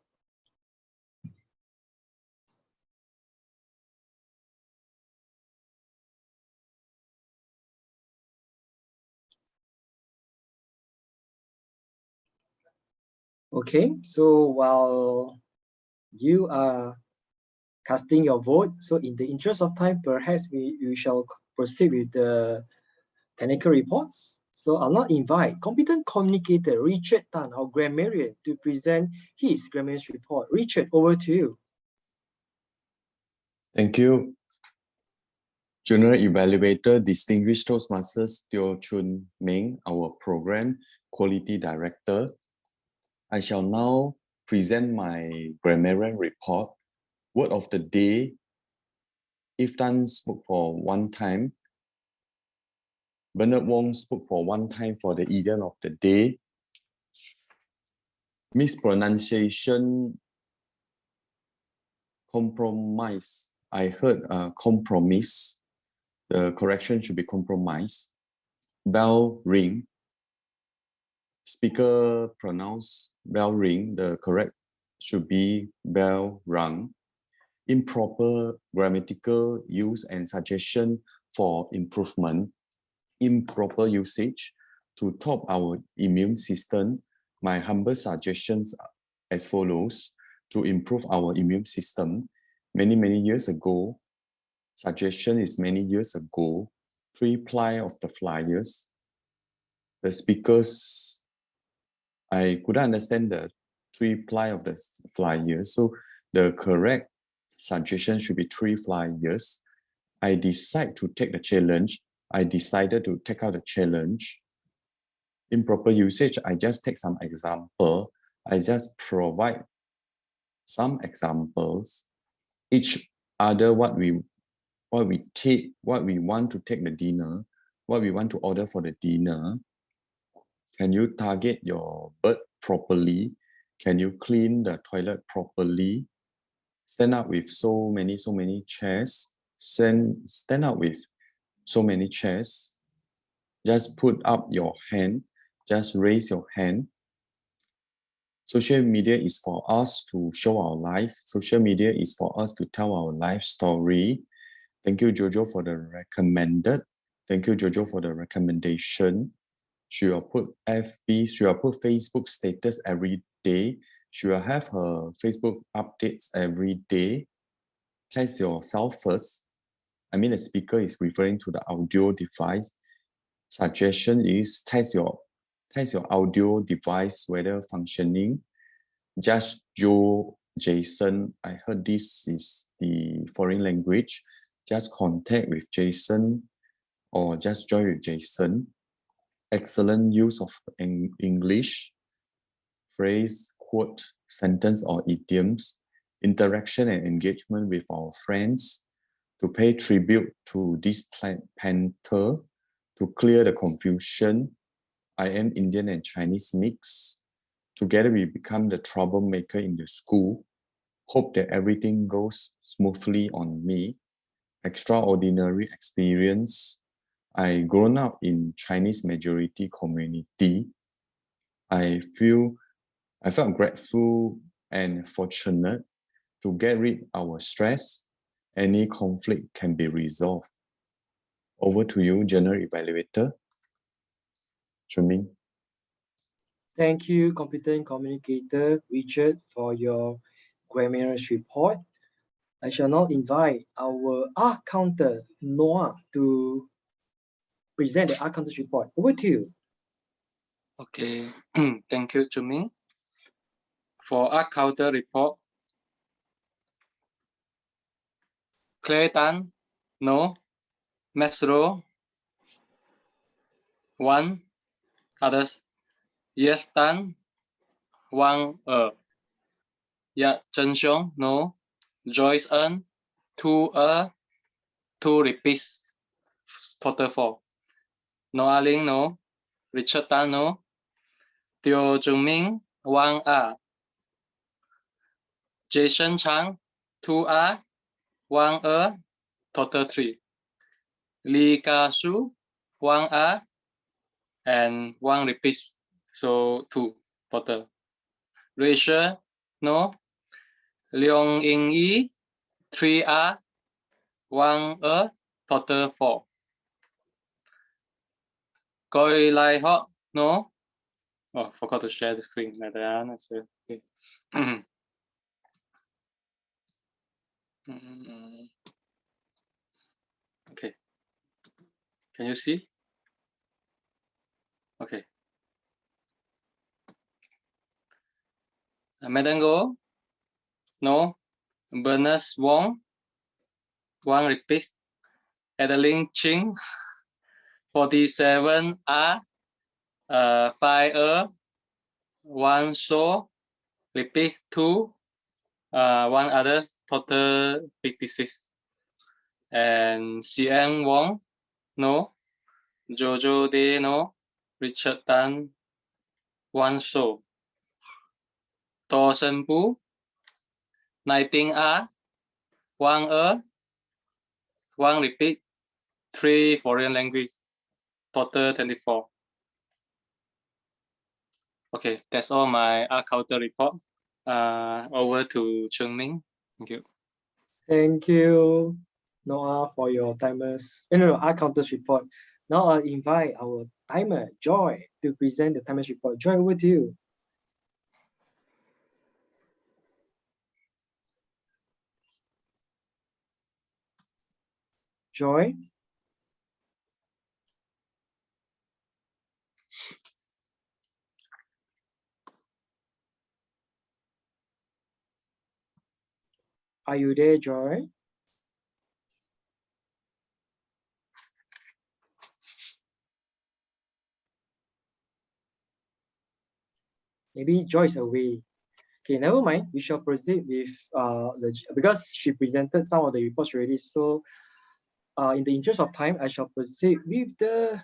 Okay, so while you are casting your vote, so in the interest of time, perhaps we shall proceed with the technical reports. So I'll now invite competent communicator Richard Tan, our grammarian, to present his grammarian's report. Richard, over to you. Thank you. General Evaluator, Distinguished Toastmasters Teoh Chun Ming, our Program Quality Director. I shall now present my grammarian report. Word of the day, If Tan spoke for 1 time. Bernard Wong spoke for 1 time for the idiom of the day. Mispronunciation, compromise. I heard compromise. The correction should be compromise. Bell ring. Speaker pronounced bell ring. The correct should be bell rung. Improper grammatical use and suggestion for improvement. Improper usage to top our immune system. My humble suggestions are as follows: to improve our immune system. Many years ago, suggestion is many years ago, 3 ply of the flyers. The speakers, I couldn't understand the 3 ply of the flyers, so the correct suggestion should be 3 flyers. I decide to take the challenge. I decided to take out the challenge. Improper usage, I just take some example. I just provide some examples. Each other what we take, what we want to take the dinner, what we want to order for the dinner. Can you target your bird properly? Can you clean the toilet properly? Stand up with so many chairs. Stand up with so many chairs. Just put up your hand. Just raise your hand. Social media is for us to show our life. Social media is for us to tell our life story. Thank you, Jojo, for the recommended. Thank you, Jojo, for the recommendation. She will put FB, she will put Facebook status every day. She will have her Facebook updates every day. Test yourself first. I mean, the speaker is referring to the audio device. Suggestion is test your audio device whether functioning. Just Joe, Jason, I heard this is the foreign language. Just contact with Jason or just join with Jason. Excellent use of English, phrase, quote, sentence or idioms. interaction and engagement with our friends, to pay tribute to this panther, to clear the confusion. I am Indian and Chinese mix. Together we become the troublemaker in the school. Hope that everything goes smoothly on me. Extraordinary experience. I grown up in Chinese majority community. I felt grateful and fortunate to get rid our stress. Any conflict can be resolved. Over to you, General Evaluator. Chun Ming. Thank you, competent communicator Richard, for your grammar's report. I shall now invite our art counter, Noah, to present the art counter's report. Over to you. Okay, thank you, Chun Ming. For art counter report, Clayton, no. Mesro, 1. Others, yes, Tan, Wang, Yap Zhen Shyong, no. Joyce Earn, 2, 2 repeats, total 4. Noah Ling, no. Richard Tan, no. Teoh Ming, 1, Jason Chang, 2, 1, total 3. Lee Ka Su, 1, and 1 repeats, so 2 total. Racheal, no. Leong Ying Yi, 3, 1, total 4. Koi Lai Ho, no. Oh, forgot to share the screen. Okay. Okay. Can you see? Okay. Medango, no. Bernice Wong, 1 repeat. Adeline Ching, 47, 5, 1 show, repeat 2, 1 others, total 56. And CN Wong, no. Jojo Day, no. Richard Tan, 1 show. To Shen Bu, 19, 1, 1 repeat, 3 foreign language, total 24. Okay, that's all my art counter report. Over to Chun Ming. Thank you. Thank you, Noah, for your art counter's report. Now I'll invite our timer, Joy, to present the timer's report. Joy, over to you. Joy? Are you there, Joy? Maybe Joy is away. Okay, never mind. We shall proceed with because she presented some of the reports already. So in the interest of time, I shall proceed with the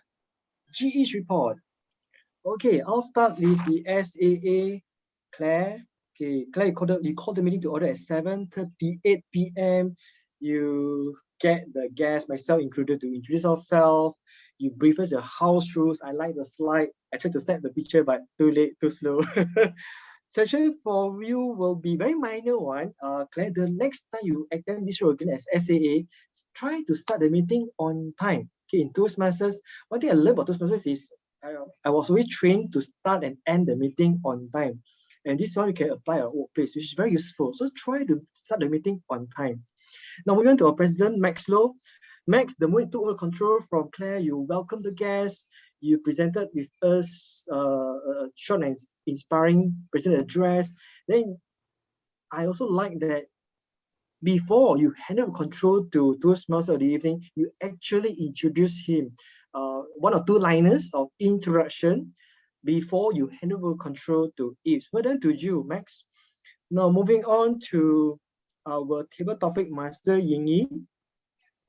GE's report. Okay, I'll start with the SAA, Claire. Okay, Claire, you called the meeting to order at 7:38 p.m. You get the guests, myself included, to introduce ourselves. You brief us your house rules. I like the slide. I tried to snap the picture, but too late, too slow. Session for you will be very minor one. Claire, the next time you attend this role again as SAA, try to start the meeting on time. Okay, in Toastmasters, one thing I learned about Toastmasters is I was always trained to start and end the meeting on time. And this one you can apply at workplace, which is very useful. So try to start the meeting on time. Now moving on to our president, Max Low. Max, the moment you took over control from Claire, you welcomed the guests, you presented with us a short and inspiring presentation address. Then I also like that before you hand over control to Toastmaster of the evening, you actually introduce him. 1 or 2 liners of introduction before you hand over control to Yves. Well done to you, Max. Now moving on to our table topic master, Yingyi.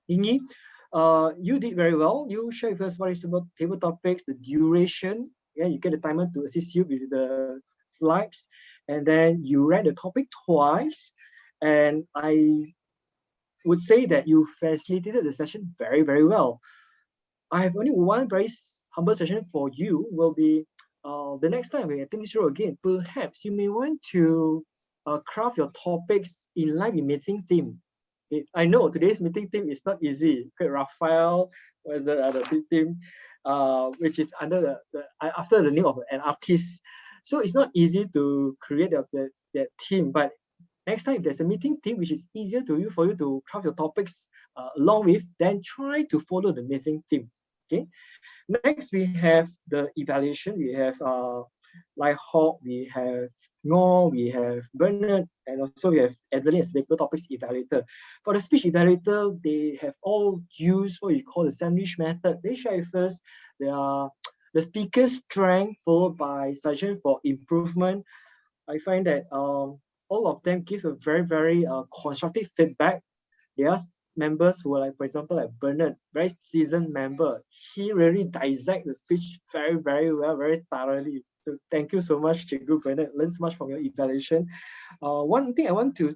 Yingyi, you did very well. You share with us what is about table topics, the duration. Yeah, you get a timer to assist you with the slides. And then you read the topic twice. And I would say that you facilitated the session very, very well. I have only one very humble suggestion for you will be the next time we attend this show again, perhaps you may want to craft your topics in line with meeting theme. Okay. I know today's meeting theme is not easy. Okay, Racheal was the theme, which is under after the name of an artist. So it's not easy to create that theme, but next time, if there's a meeting theme which is easier for you to craft your topics along with, then try to follow the meeting theme. Okay. Next, we have the evaluation. We have Lai Hawk, we have Ngor, we have Bernard, and also we have Adeline as paper topics evaluator. For the speech evaluator, they have all used what you call the sandwich method. They share with us the speaker's strength followed by suggestion for improvement. I find that all of them give a very, very constructive feedback. There are members who are like, for example, like Bernard, very seasoned member. He really dissect the speech very, very well, very thoroughly. So thank you so much, Cikgu Bernard. Learn so much from your evaluation. One thing I want to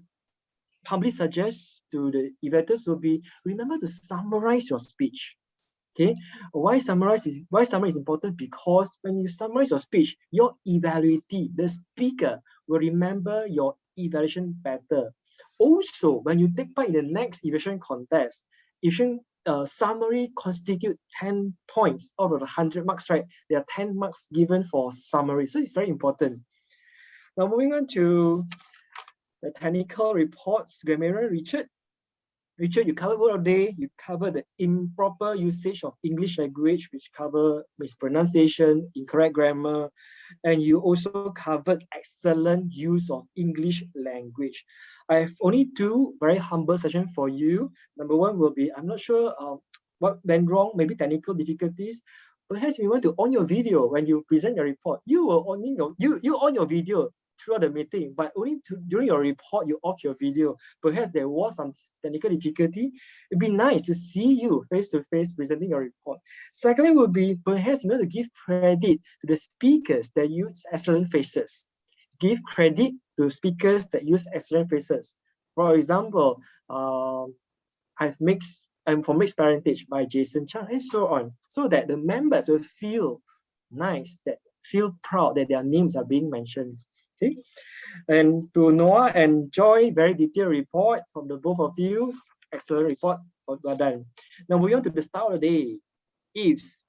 humbly suggest to the evaluators will be, remember to summarize your speech. Okay, why summary is important? Because when you summarize your speech, your evaluatee, the speaker, will remember your evaluation better. Also, when you take part in the next evaluation contest, summary constitute 10 points out of the 100 marks, right? There are 10 marks given for summary, so it's very important. Now moving on to the technical reports, grammar, Richard, you covered word of day, you covered the improper usage of English language, which cover mispronunciation, incorrect grammar, and you also covered excellent use of English language. I have only two very humble sessions for you. Number one will be, I'm not sure what went wrong, maybe technical difficulties. Perhaps you want to on your video when you present your report. You will on your video throughout the meeting, but only during your report you off your video. Perhaps there was some technical difficulty. It'd be nice to see you face to face presenting your report. Secondly, would be perhaps you want to give credit to the speakers that use excellent phrases. Give credit to speakers that use excellent phrases. For example, I'm from Mixed Parentage by Jason Chang, and so on, so that the members will feel nice, that feel proud that their names are being mentioned. Okay, and to Noah and Joy, very detailed report from the both of you. Excellent report. Well done. Now moving on to the start of the day. Ifs,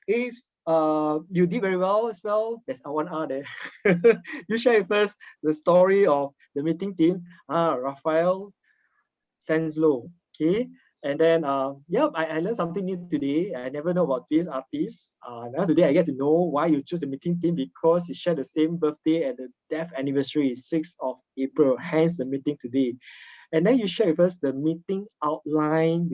you did very well as well. There's a 1R there. You share with us the story of the meeting team. Racheal Senslow. Okay. And then, yeah, I learned something new today. I never know about this artist. Now today I get to know why you choose the meeting team, because it shared the same birthday and the death anniversary, 6th of April, hence the meeting today. And then you share with us the meeting outline.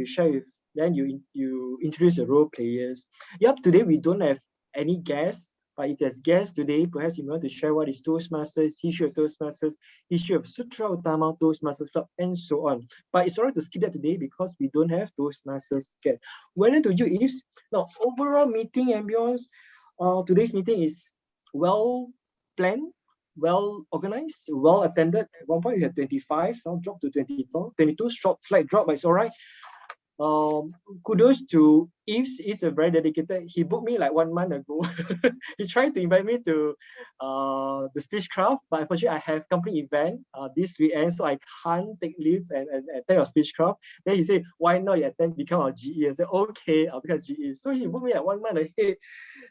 Then you introduce the role players. Yep, today we don't have any guests, but if there's guests today, perhaps you want to share what is Toastmasters, history of Toastmasters, history of Sutera Utama Toastmasters Club, and so on. But it's alright to skip that today because we don't have Toastmasters guests. Well to you, Yves. Now, overall meeting ambience, today's meeting is well planned, well organized, well attended. At one point we had 25, now dropped to 22, slight drop, but it's alright. Kudos to Yves. He's a very dedicated. He booked me like 1 month ago. He tried to invite me to the speechcraft, but unfortunately I have company event this weekend, so I can't take leave and attend your speechcraft. Then he said, why not you attend, become our GE? I said, okay, I'll become GE. So he booked me like 1 month ahead.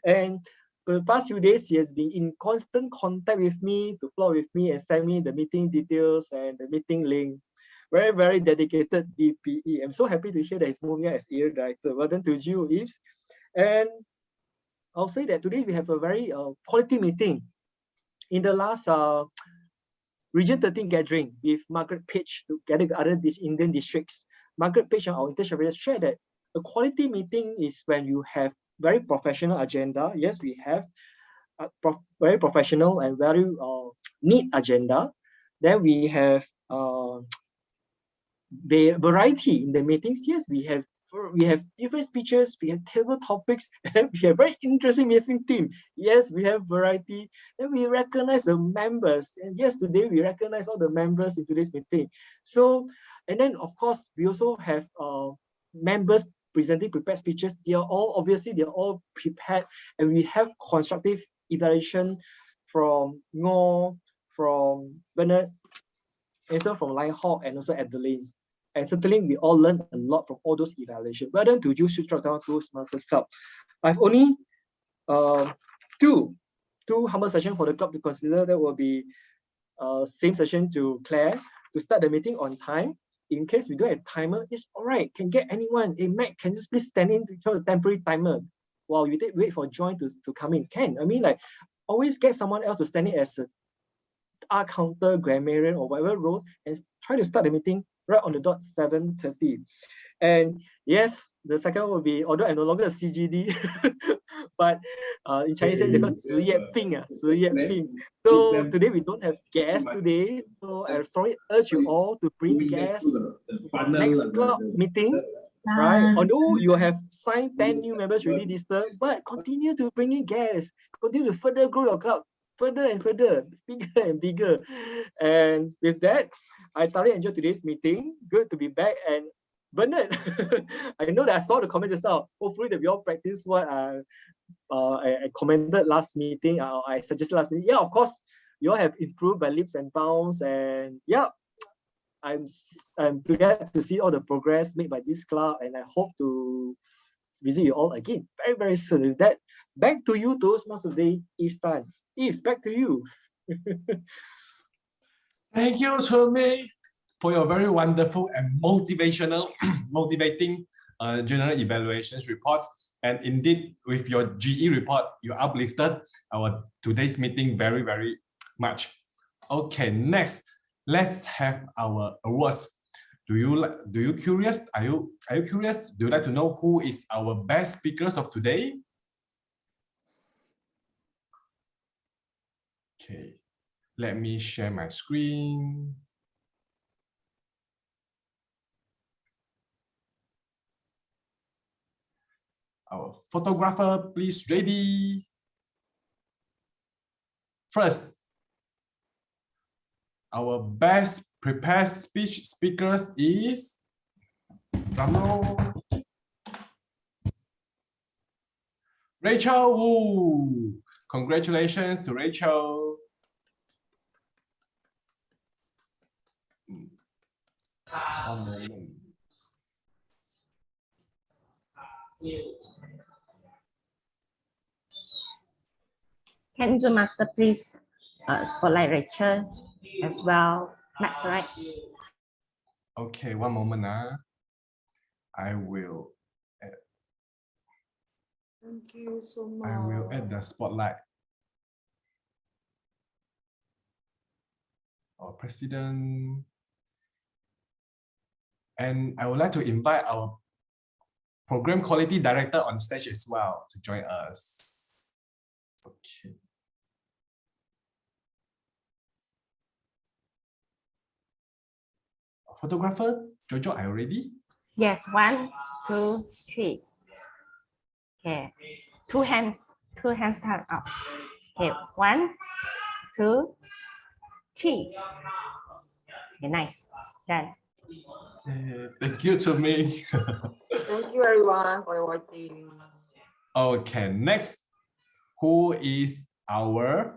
And for the past few days, he has been in constant contact with me to plot with me and send me the meeting details and the meeting link. Very, very dedicated DPE. I'm so happy to hear that he's moving as area director. Well done to you, Yves. And I'll say that today we have a very quality meeting. In the last Region 13 gathering with Margaret Page together with other Indian districts, Margaret Page and our international shared that a quality meeting is when you have very professional agenda. Yes, we have a very professional and very neat agenda. Then we have the variety in the meetings. Yes, we have different speeches, we have table topics, and we have very interesting meeting team. Yes, we have variety. Then we recognize the members. And yes, today we recognize all the members in today's meeting. So, and then of course, we also have members presenting prepared speeches. They are all prepared, and we have constructive evaluation from Ngo, from Bernard, and so from Lionhawk, and also Adeline. And certainly we all learned a lot from all those evaluations. Well done to you, Sutera Utama Toastmasters Club. I've only two humble sessions for the club to consider. That will be same session to Claire to start the meeting on time. In case we don't have timer, it's all right. Can get anyone. Hey, Mac, can you just please stand in to a temporary timer while we wait for Joy to come in? Can. I mean, like, always get someone else to stand in as a counter, grammarian, or whatever role, and try to start the meeting right on the dot 7:30. And yes, the second will be, although I'm no longer a CGD, but in Chinese they call 职业病, 职业病. So today we don't have guests today. So I strongly urge you all to bring guests to our next club meeting. Right? Although you have signed 10 new members already this term, but continue to bring in guests. Continue to further grow your club. Further and further, bigger and bigger. And with that, I thoroughly enjoyed today's meeting. Good to be back. And Bernard, I know that I saw the comment just now. Hopefully that we all practice what I commented last meeting. I suggested last meeting. Yeah, of course, you all have improved by leaps and bounds. And yeah, I'm glad to see all the progress made by this club. And I hope to visit you all again very, very soon. With that, back to you, Toastmasters of the Day, Eve's time. Eves, back to you. Thank you, Chun, for your very wonderful and motivational, motivating general evaluations reports. And indeed, with your GE report, you uplifted our today's meeting very, very much. Okay, next, let's have our awards. Are you curious? Do you like to know who is our best speakers of today? Okay, let me share my screen. Our photographer, please ready. First, our best prepared speech speakers is Racheal Wu. Congratulations to Racheal. Can you master please spotlight Racheal as well? Next, right? Okay, one moment. I will Thank you so much. I will add the spotlight. Our president. And I would like to invite our program quality director on stage as well to join us. Okay. Photographer, Jojo, are you ready? Yes, 1, 2, 3. Okay, two hands stand up. Okay, 1, 2, 3. Okay, nice. Done. Thank you to me. Thank you everyone for watching. Okay, next, who is our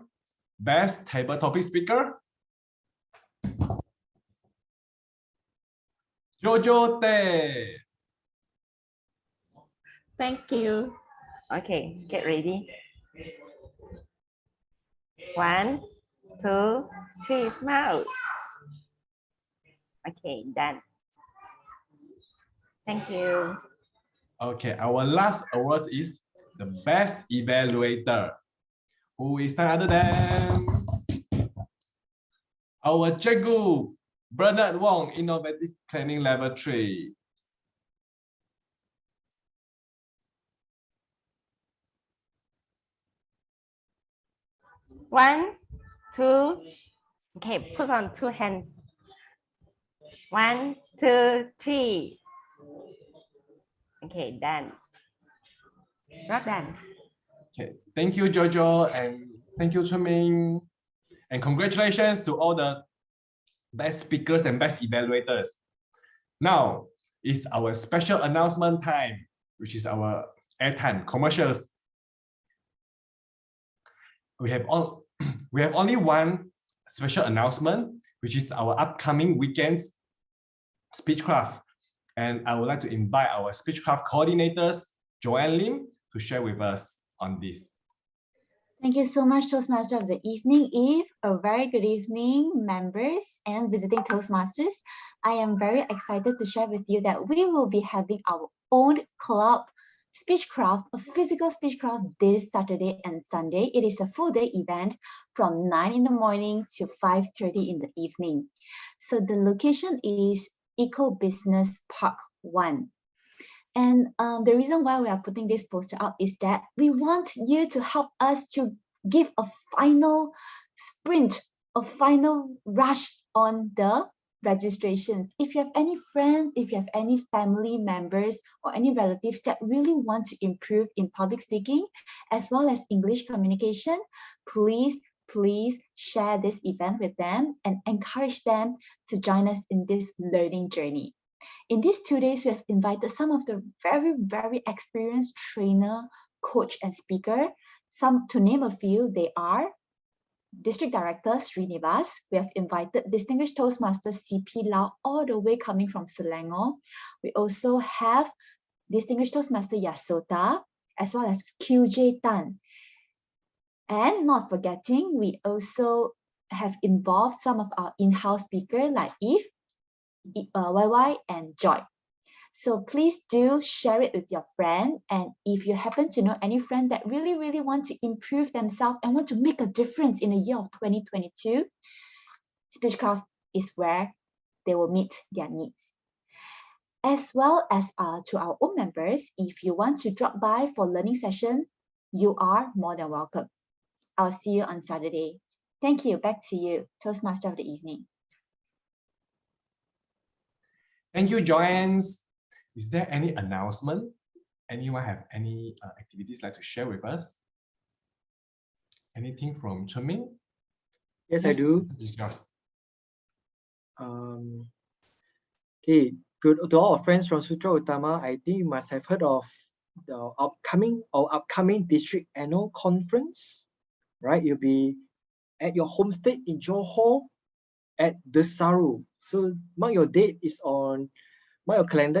best table topic speaker? Jojo Te. Thank you. Okay, get ready. 1, 2, 3, smile. Okay, done. Thank you. Okay, our last award is the best evaluator, who is none other than our Cikgu, Bernard Wong, Innovative Planning Level 3. One, two. Okay, put on 2 hands. 1, 2, 3. Okay, done. Well done. Okay, thank you, Jojo, and thank you, Chun Ming. And congratulations to all the best speakers and best evaluators. Now is our special announcement time, which is our airtime commercials. We have only one special announcement, which is our upcoming weekend's Speechcraft. And I would like to invite our Speechcraft coordinators, Joanne Lim, to share with us on this. Thank you so much, Toastmaster of the Evening Eve. A very good evening, members and visiting Toastmasters. I am very excited to share with you that we will be having our own club Speechcraft, a physical Speechcraft this Saturday and Sunday. It is a full day event from 9 in the morning to 5:30 in the evening. So the location is Eco Business Park 1. And the reason why we are putting this poster up is that we want you to help us to give a final sprint, a final rush on the registrations. If you have any friends, if you have any family members or any relatives that really want to improve in public speaking as well as English communication, please share this event with them and encourage them to join us in this learning journey. In these 2 days, we have invited some of the very, very experienced trainer, coach, and speaker. Some, to name a few, they are District Director Srinivas. We have invited Distinguished Toastmaster CP Lau, all the way coming from Selangor. We also have Distinguished Toastmaster Yasota, as well as QJ Tan. And not forgetting, we also have involved some of our in-house speakers like Eve, YY, and Joy. So please do share it with your friend. And if you happen to know any friend that really, really want to improve themselves and want to make a difference in the year of 2022, Speechcraft is where they will meet their needs. As well as to our own members, if you want to drop by for learning session, you are more than welcome. I'll see you on Saturday. Thank you. Back to you, Toastmaster of the Evening. Thank you, Joanne. Is there any announcement? Anyone have any activities like to share with us? Anything from Chun Ming? Yes, I do. It's yours. Okay, good to all our friends from Sutera Utama. I think you must have heard of the upcoming district annual conference, right? You'll be at your homestead in Johor at the Saru. So mark your calendar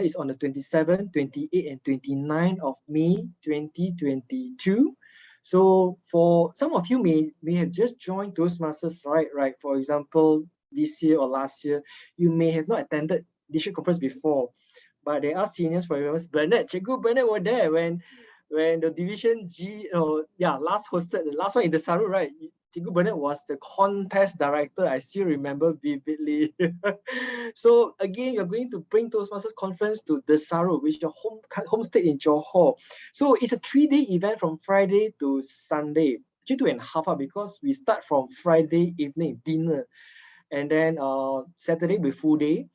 is on the 27th, 28th, and 29th of May 2022. So for some of you may have just joined Toastmasters, right? For example, this year or last year, you may have not attended district conference before, but there are seniors, for example, Cikgu Bernard were there when the Division G, last hosted, the last one in the Saru, right? Cikgu Bernard was the contest director. I still remember vividly. So again, you're going to bring Toastmasters conference to the Saru, which is your homestead in Johor. So it's a 3-day event from Friday to Sunday, actually 2.5 hours, because we start from Friday evening dinner, and then Saturday with full day,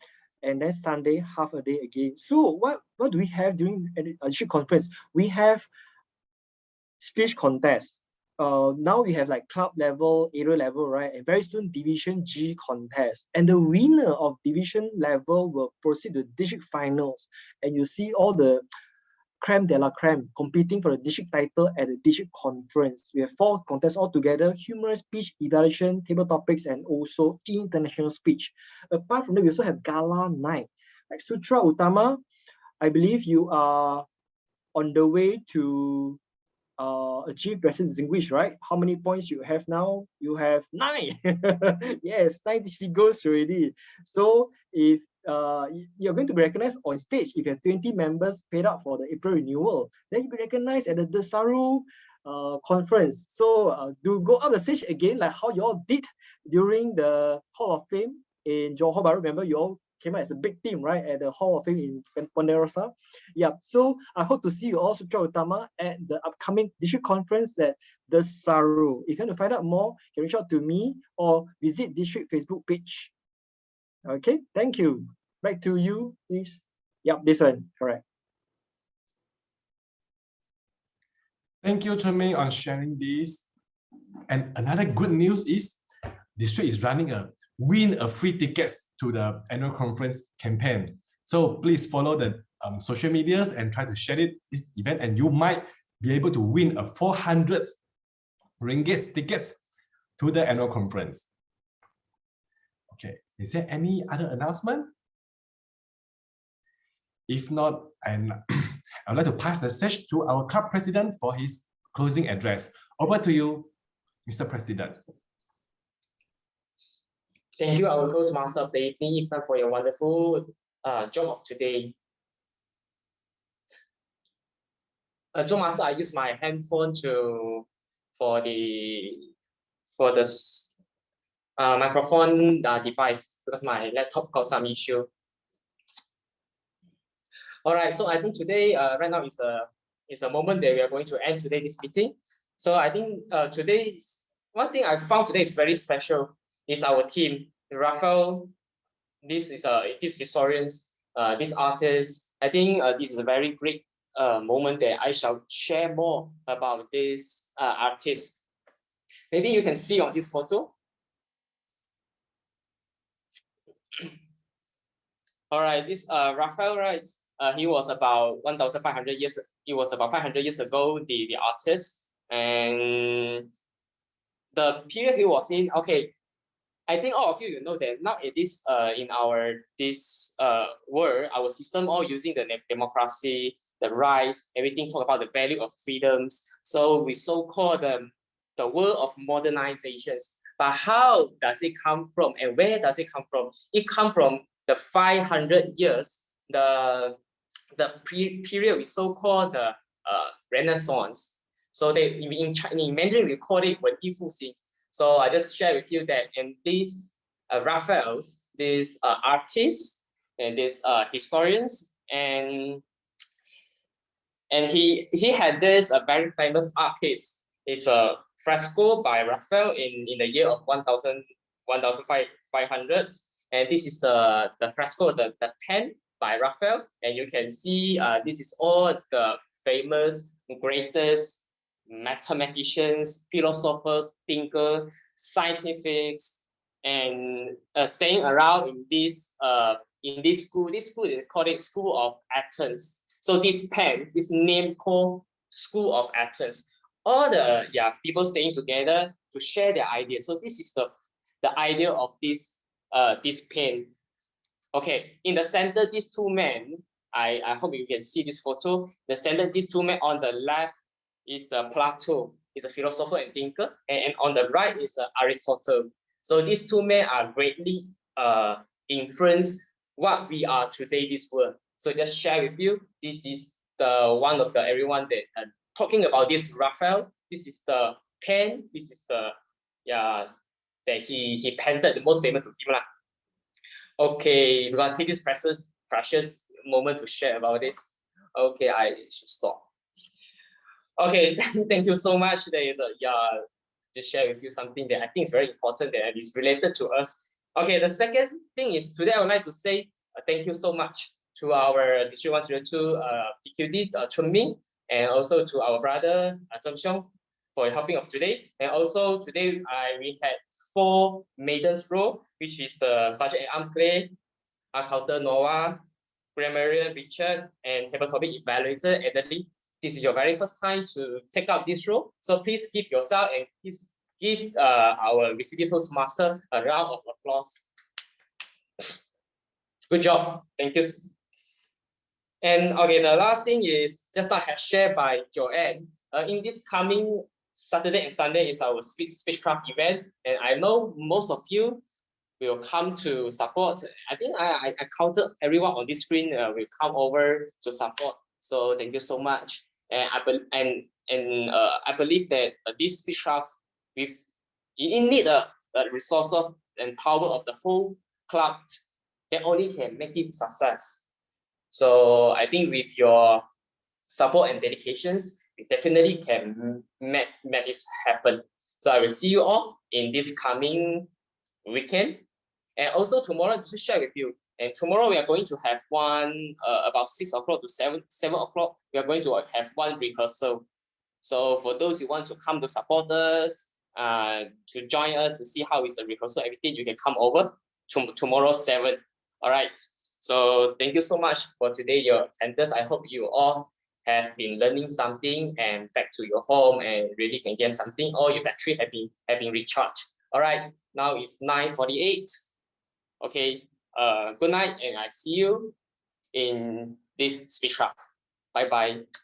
and then Sunday half a day again. So what do we have during a district conference? We have speech contests. Now we have like club level, area level, right? And very soon Division G contest. And the winner of division level will proceed to district finals. And you see all the creme de la creme competing for the district title at the district conference. We have 4 contests altogether: humorous speech, evaluation, table topics, and also international speech. Apart from that, we also have gala night. Like Sutera Utama, I believe you are on the way to achieve Best Distinguished, right? How many points you have now? You have 9. Yes, 9 figures already. So if you're going to be recognized on stage, if you have 20 members paid up for the April renewal, then you'll be recognized at the Desaru conference. So do go up the stage again, like how you all did during the Hall of Fame in Johor Bahru. Remember, you all came out as a big team, right, at the Hall of Fame in Ponderosa. Yeah, so I hope to see you all, Sutera Utama, at the upcoming district conference at the Saru. If you want to find out more, you can reach out to me or visit district Facebook page. Okay, thank you. back to you, please. Yep, this one, correct. Thank you, Chun Ming, on sharing this. And another good news is district is running a win a free tickets to the annual conference campaign. So please follow the social medias and try to share this event, and you might be able to win a 400 ringgit tickets to the annual conference. Okay, is there any other announcement? If not, and I would like to pass the stage to our club president for his closing address. Over to you, Mr. President. Thank you, our Toastmaster of the evening, for your wonderful job of today. Joe Master, I use my handphone for the microphone device because my laptop got some issue. All right, so I think today, right now is a moment that we are going to end this meeting. So I think one thing I found today is very special is our team, Racheal. This historians, these artists. I think this is a very great moment that I shall share more about this artist. Maybe you can see on this photo. All right, this Racheal, right? He was about 1,500 years. He was about 500 years ago. The artist, and the period he was in. Okay, I think all of you know that now it is in our world, our system all using the democracy, the rights, everything talk about the value of freedoms. So we so-called the world of modernizations. But how does it come from, and where does it come from? It comes from the 500 years, the period we so-called the Renaissance. So in Mandarin we call it 文艺复兴. So I just share with you that, and these Racheals, these artists, and these historians, and he had this very famous art piece. It's a fresco by Racheal in the year of 1500, and this is the fresco, the pen by Racheal, and you can see this is all the famous, greatest mathematicians, philosophers, thinkers, scientists, and staying around in this school. This school is called School of Athens. So this pen, this name called School of Athens. All the people staying together to share their ideas. So this is the idea of this pen. Okay, in the center, these two men. I hope you can see this photo. The center, these two men on the left is the Plato, is a philosopher and thinker, and on the right is Aristotle. So these two men are greatly influenced what we are today, this world. So just share with you, this is the one of the everyone that talking about this Racheal. This is the pen. This is the that he painted, the most famous to him lah. Okay, we're gonna take this precious moment to share about this. Okay, I should stop. Okay, thank you so much. There is just share with you something that I think is very important that is related to us. Okay, the second thing is today I would like to say thank you so much to our District 102 PQD Chun Ming, and also to our brother Zhen Shyong for helping us today. And also today we had 4 maidens role, which is the Sergeant at Arms Clay, Accountant Noah, Grammarian Richard, and Table Topic Evaluator Adderley. This is your very first time to take up this role, so please give yourself and please give our recipient Toastmaster a round of applause. Good job, thank you. And okay, the last thing is just like I shared by Joanne. In this coming Saturday and Sunday is our Speechcraft event, and I know most of you will come to support. I think I counted everyone on this screen will come over to support. So thank you so much. And I believe that this Speechcraft, you need a resource and power of the whole club that only can make it success. So I think with your support and dedications, we definitely can make this happen. So I will see you all in this coming weekend. And also tomorrow, to share with you, And tomorrow we are going to have one about 6 o'clock to 7 o'clock. We are going to have one rehearsal. So for those who want to come to support us, to join us to see how is the rehearsal, everything, you can come over tomorrow 7. All right. So thank you so much for today, your attendance. I hope you all have been learning something and back to your home and really can get something, or your battery have been recharged. All right. Now it's 9:48. Okay. Good night, and I see you in this speech hub. Bye bye.